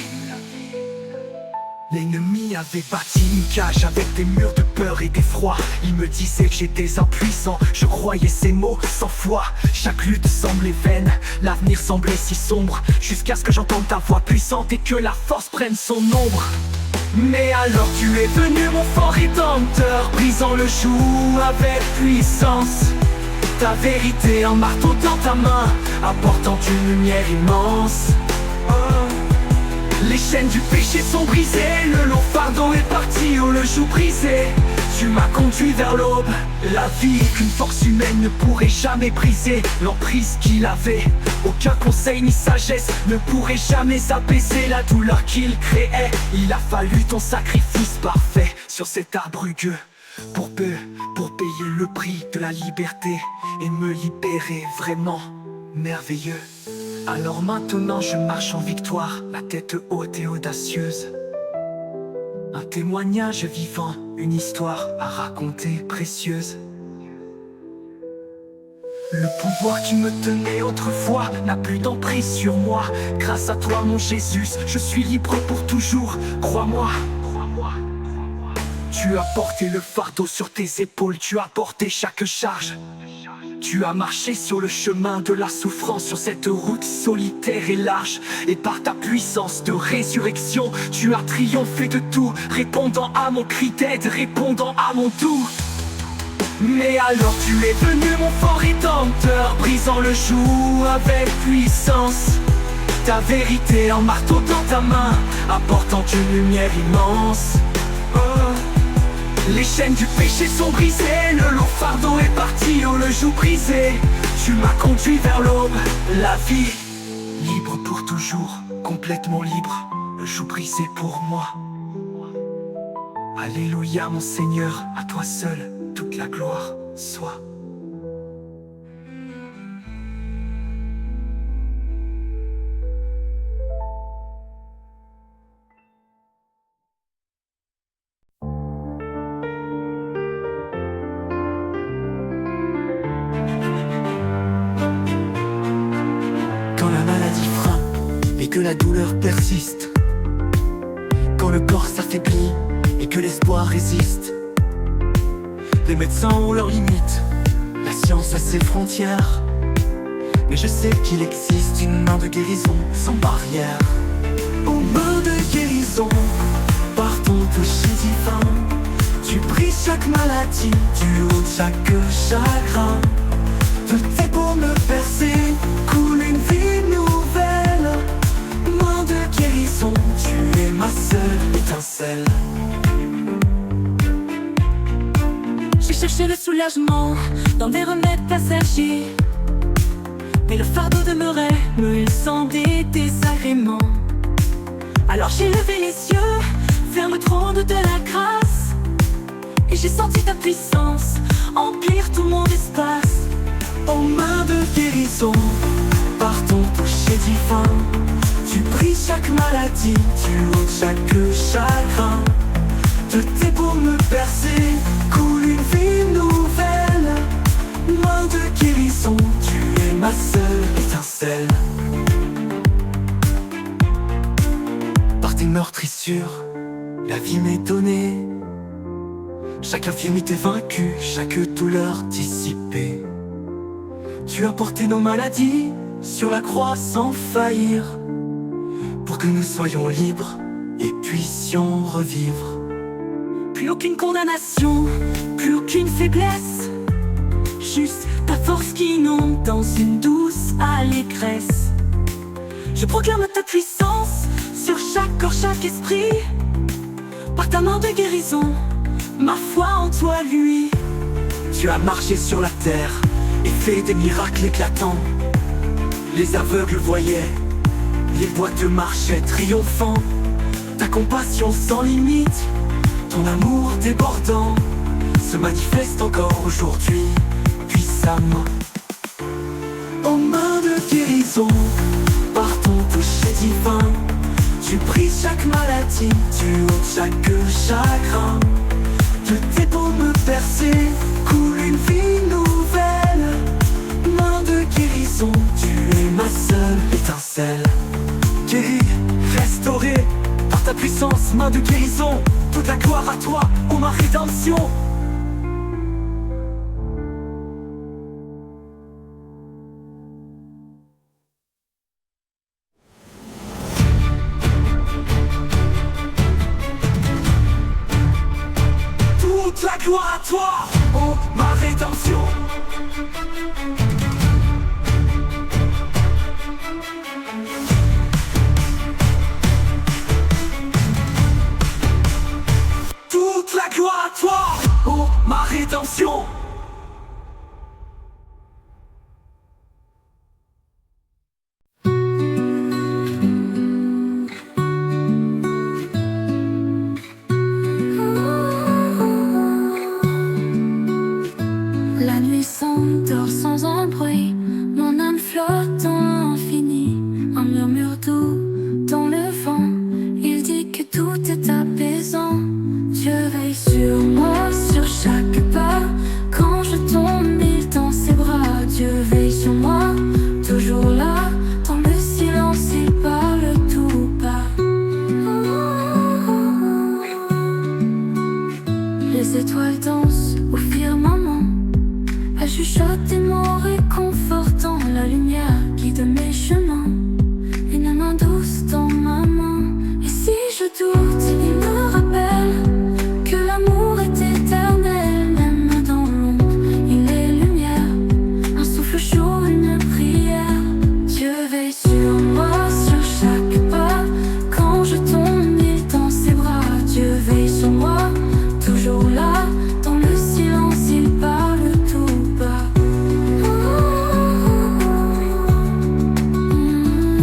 L'ennemi avait bâti une cage avec des murs de peur et d'effroi. Il me disait que j'étais impuissant, je croyais ces mots sans foi. Chaque lutte semblait vaine, l'avenir semblait si sombre, jusqu'à ce que j'entende ta voix puissante et que la force prenne son ombre. Mais alors tu es venu mon fort rédempteur, brisant le joug avec puissance. Ta vérité, un marteau dans ta main, apportant une lumière immense. Les chaînes du péché sont brisées, le lourd fardeau est parti, oh le joug brisé. Tu m'as conduit vers l'aube, la vie qu'une force humaine ne pourrait jamais briser. L'emprise qu'il avait, aucun conseil ni sagesse ne pourrait jamais apaiser la douleur qu'il créait. Il a fallu ton sacrifice parfait sur cet arbre rugueux pour payer le prix de la liberté et me libérer, vraiment merveilleux. Alors maintenant je marche en victoire, la tête haute et audacieuse. Un témoignage vivant, une histoire à raconter précieuse. Le pouvoir qui me tenait autrefois n'a plus d'emprise sur moi. Grâce à toi mon Jésus, je suis libre pour toujours, crois-moi. Tu as porté le fardeau sur tes épaules, tu as porté chaque charge. Tu as marché sur le chemin de la souffrance, sur cette route solitaire et large. Et par ta puissance de résurrection, tu as triomphé de tout, répondant à mon cri d'aide, répondant à mon doux. Mais alors tu es venu mon fort rédempteur, brisant le joug avec puissance. Ta vérité, un marteau dans ta main, apportant une lumière immense. Les chaînes du péché sont brisées, le lourd fardeau est parti, oh le joug brisé. Tu m'as conduit vers l'aube, la vie. Libre pour toujours, complètement libre, le joug brisé pour moi. Alléluia mon Seigneur, à toi seul toute la gloire soit. Que la douleur persiste, quand le corps s'affaiblit et que l'espoir résiste. Les médecins ont leurs limites, la science a ses frontières, mais je sais qu'il existe une main de guérison sans barrière. Aux mains de guérison, par ton toucher divin, tu brises chaque maladie, tu ôtes chaque chagrin. De tes paumes percées coule une vie nouvelle. Main de guérison, tu es ma seule étincelle. J'ai cherché le soulagement dans des remèdes passagers, mais le fardeau demeurait, me laissant des désagréments. Alors j'ai levé les yeux vers le trône de la grâce, et j'ai senti ta puissance emplir tout mon espace. Aux mains de guérison, par ton toucher divin, tu brises chaque maladie, tu ôtes chaque chagrin. De tes paumes percées coule une vie nouvelle. Main de guérison, tu es ma seule étincelle. Par tes meurtrissures, la vie m'est donnée. Chaque infirmité vaincue, chaque douleur dissipée. Tu as porté nos maladies sur la croix sans faillir, pour que nous soyons libres et puissions revivre. Plus aucune condamnation, plus aucune faiblesse, juste ta force qui inonde dans une douce allégresse. Je proclame ta puissance sur chaque corps, chaque esprit. Par ta main de guérison, ma foi en toi lui. Tu as marché sur la terre et fait des miracles éclatants. Les aveugles voyaient, les boiteux marchaient triomphants. Ta compassion sans limite, ton amour débordant, se manifeste encore aujourd'hui puissamment. guérison par ton toucher divin. Tu brises chaque maladie, tu ôtes chaque chagrin. De tes paumes percées coule une vie nouvelle. Main de guérison, tu es ma seule étincelle. Guéri, restauré par ta puissance, main de guérison. Toute la gloire à toi, ô ma rédemption. Toute la gloire à toi, ô ma rédemption. Toute la gloire à toi, ô ma rédemption. La nuit s'endort sans un bruit, mon âme flotte dans l'infini. Un murmure doux dans le vent, il dit que tout est apaisant. Dieu veille sur moi, sur chaque pas. Quand je tombe, il tend ses bras. Dieu veille sur moi, toujours là. Dans le silence, il parle tout bas. Les étoiles dansent au firmament. Elle chuchote des mots réconfortants. La lumière guide mes chemins. Une main douce dans ma main. Et si je doute, il me rappelle que l'amour est éternel. Même dans l'ombre, il est lumière. Un souffle chaud, une prière. Dieu veille sur moi, sur chaque pas. Quand je tombe, il tend ses bras. Dieu veille sur moi, toujours là. Dans le silence, il parle tout bas.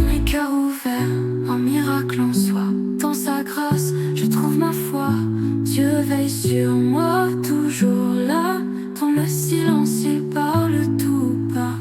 Les cœurs ouverts, un miracle en soi. Dans sa grâce, je trouve ma foi. Dieu veille sur moi, toujours là. Dans le silence, il parle tout bas.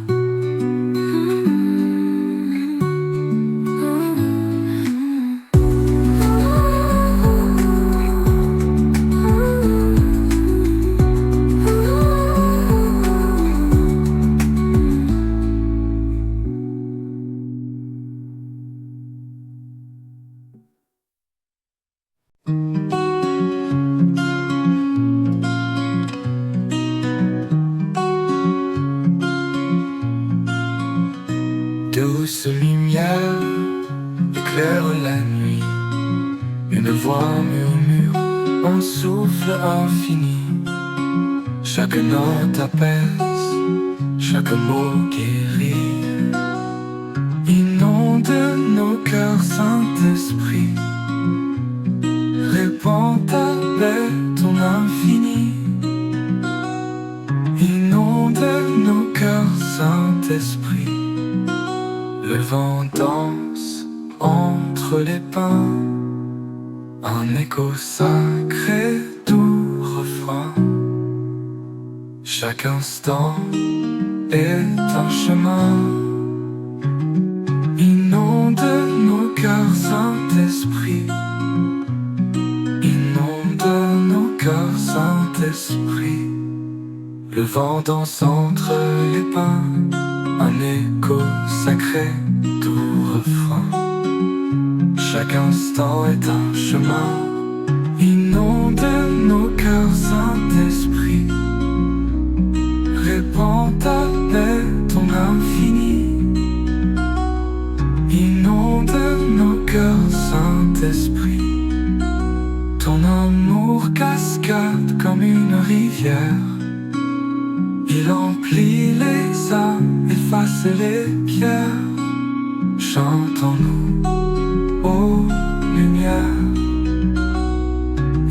Douce lumière éclaire la nuit. Une voix murmure, un souffle infini. Chaque note apaise, chaque mot guérit. Inonde nos cœurs, Saint-Esprit. Répands ta paix, ton infini. Inonde nos cœurs, Saint-Esprit. Le vent danse entre les pins. Un écho sacré, doux refrain. Chaque instant est un chemin. Inonde nos cœurs, Saint-Esprit. Inonde nos cœurs, Saint-Esprit. Le vent danse entre les pins. Un écho sacré, doux refrain. Chaque instant est un chemin. Inonde nos cœurs, Saint-Esprit. Répands ta paix, ton infini. Inonde nos cœurs, Saint-Esprit. Ton amour cascade comme une rivière. Il emplit les âmes, efface les pierres. Chantons-nous, ô lumière.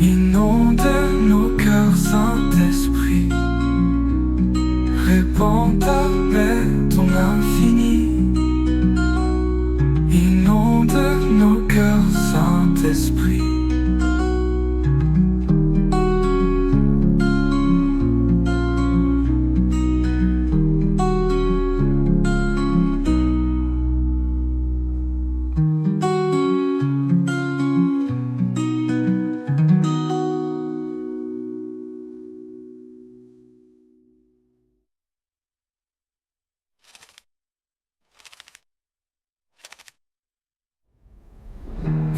Inonde nos cœurs, Saint-Esprit. Répands ta paix, ton infini. Inonde nos cœurs, Saint-Esprit.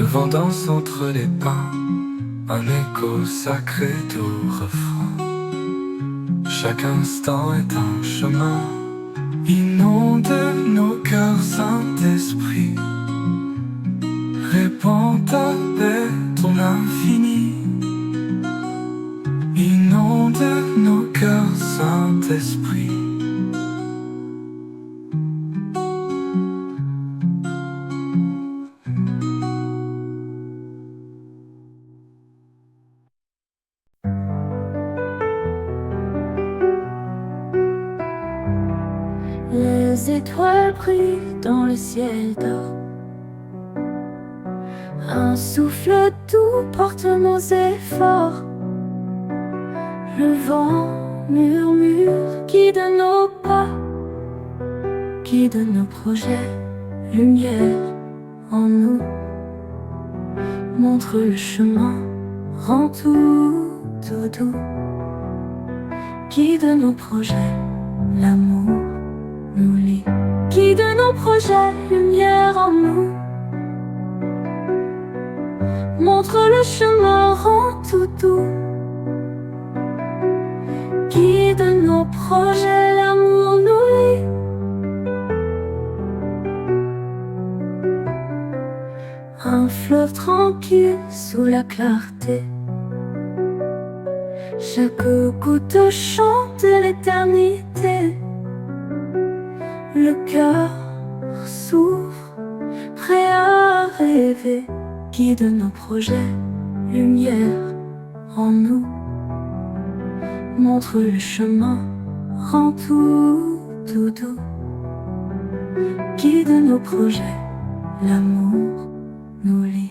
vent danse entre les pins, un écho sacré doux refrain. Chaque instant est un chemin, inonde nos cœurs, Saint-Esprit. Répands ta paix, ton infini. Inonde nos cœurs, Saint-Esprit. Les étoiles brillent dans le ciel d'or. Un souffle doux porte nos efforts. Le vent murmure, guide nos pas, guide nos projets, lumière en nous. Montre le chemin, rend tout doux. Guide nos projets, l'amour nous lie. Guide nos projets, lumière en nous. Montre le chemin, rend tout doux. Guide nos projets, l'amour nous lie. Un fleuve tranquille sous la clarté. Chaque goutte chante l'éternité. Le cœur s'ouvre, prêt à rêver. Guide nos projets, lumière en nous. Montre le chemin, rend tout doux. Guide nos projets, l'amour nous lie.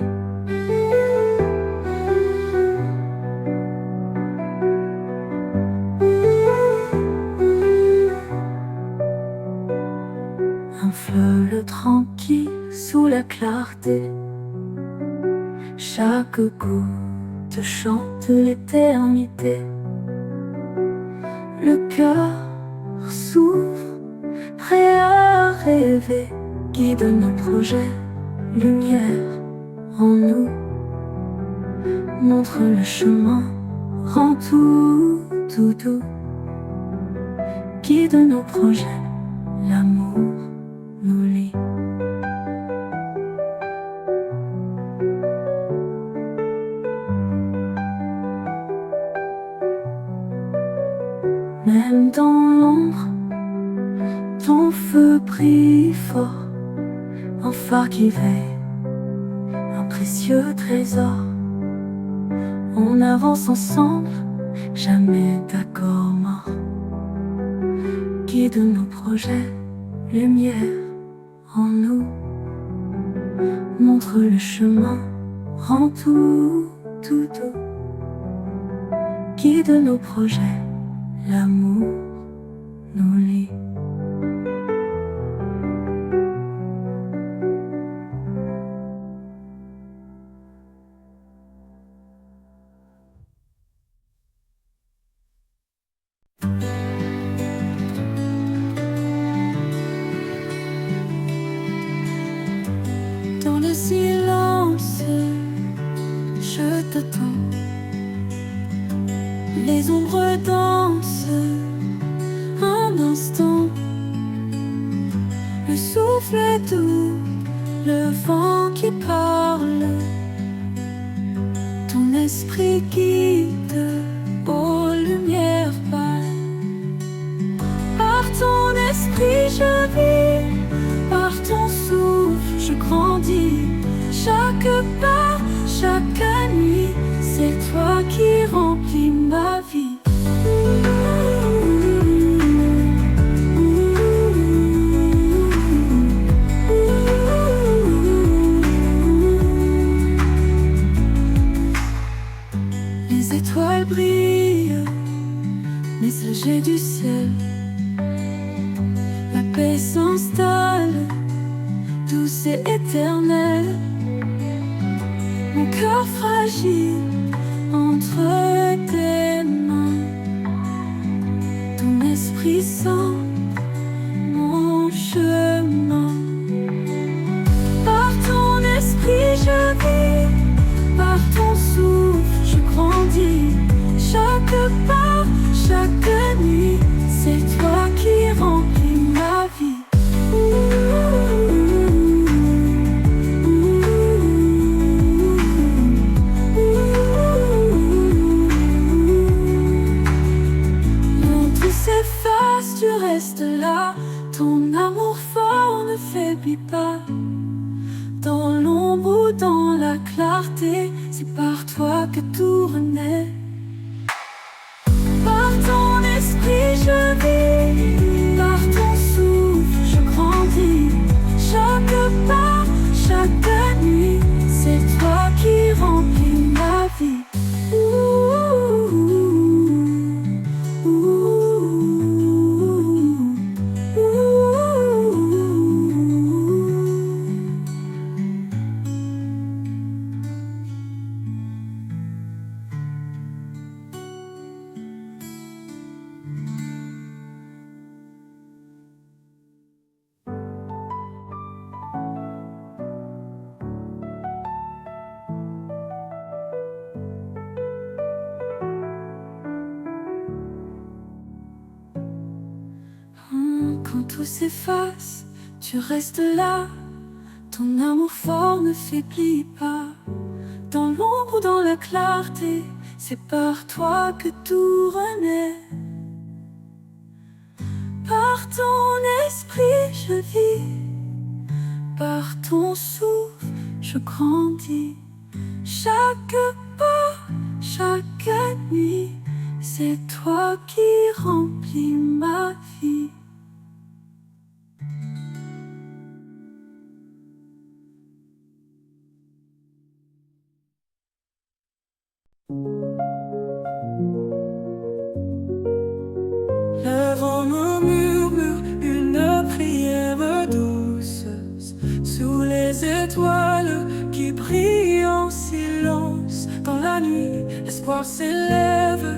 Un fleuve tranquille sous la clarté. Chaque goutte chante l'éternité. Le cœur s'ouvre, prêt à rêver. Guide nos projets, lumière en nous. Montre le chemin, rend tout doux. Guide nos projets, l'amour nous lie. Même dans l'ombre, ton feu brille fort. Un phare qui veille, un précieux trésor. On avance ensemble, jamais d'accord mort. Guide nos projets, lumière en nous. Montre le chemin, rend tout doux. Guide nos projets, l'amour nous lie. Dans le silence, je t'attends. Les ombres dansent un instant. Le souffle doux, le vent qui parle. Ton esprit guide aux lumières pâles. Par ton esprit je vis, par ton souffle je grandis. Chaque pas, chaque nuit, c'est toi qui remplis ma vie. Les étoiles brillent, messagers du ciel. La paix s'installe, douce et éternelle. Mon cœur fragile entre tes mains. Ton esprit sent mon chemin. Par ton esprit je vis, restes là. Ton amour fort ne faiblit pas. Dans l'ombre ou dans la clarté, c'est par toi que tout renaît. Par ton esprit je vis, par ton souffle je grandis. Chaque pas, chaque nuit, c'est toi qui remplis ma vie. Quand tout s'efface, tu restes là. Ton amour fort ne faiblit pas. Dans l'ombre ou dans la clarté, c'est par toi que tout renaît. Par ton esprit je vis, par ton souffle je grandis. Chaque pas, chaque nuit, c'est toi qui remplis ma vie. Le vent me murmure une prière douce sous les étoiles qui brillent en silence. Dans la nuit, l'espoir s'élève,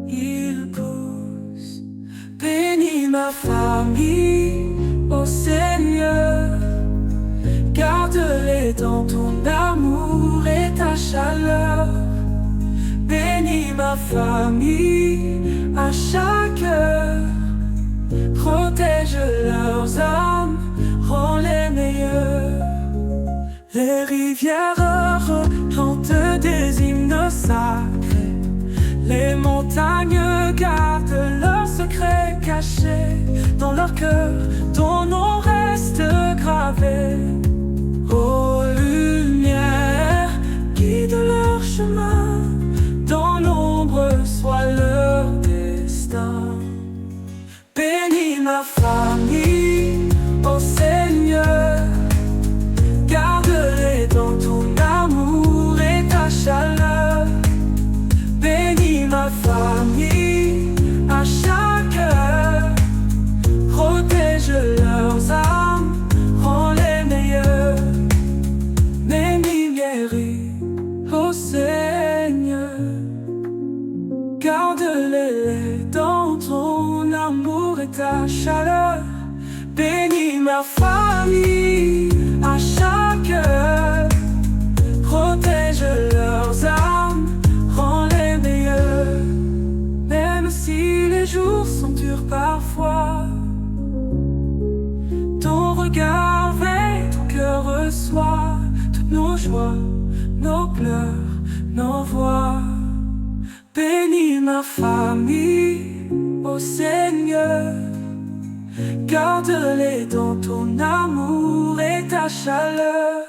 il pousse. Bénis ma famille, ô Seigneur, garde-les dans ton amour et ta chaleur. Bénis ma famille à chaque heure, protège leurs âmes, rends-les meilleurs. Les rivières chantent des hymnes sacrés, les montagnes gardent leurs secrets cachés. Dans leur cœur, ton nom reste gravé. Ô lumière, guide leur chemin, dans l'ombre soit leur destin. Bénis ma famille, ô Seigneur, garde-les dans ton amour et ta chaleur. Bénis ma famille à chaque heure, protège leurs âmes, rends-les meilleurs. Mes guéris, ô Seigneur, garde-les dans ton amour et ta chaleur. Bénis ma famille à chaque heure, protège leurs âmes, rends-les meilleurs. Même si les jours sont durs parfois, ton regard veille, ton cœur reçoit toutes nos joies, nos pleurs, nos voix. Bénis ma famille, ô Seigneur, garde-les dans ton amour et ta chaleur.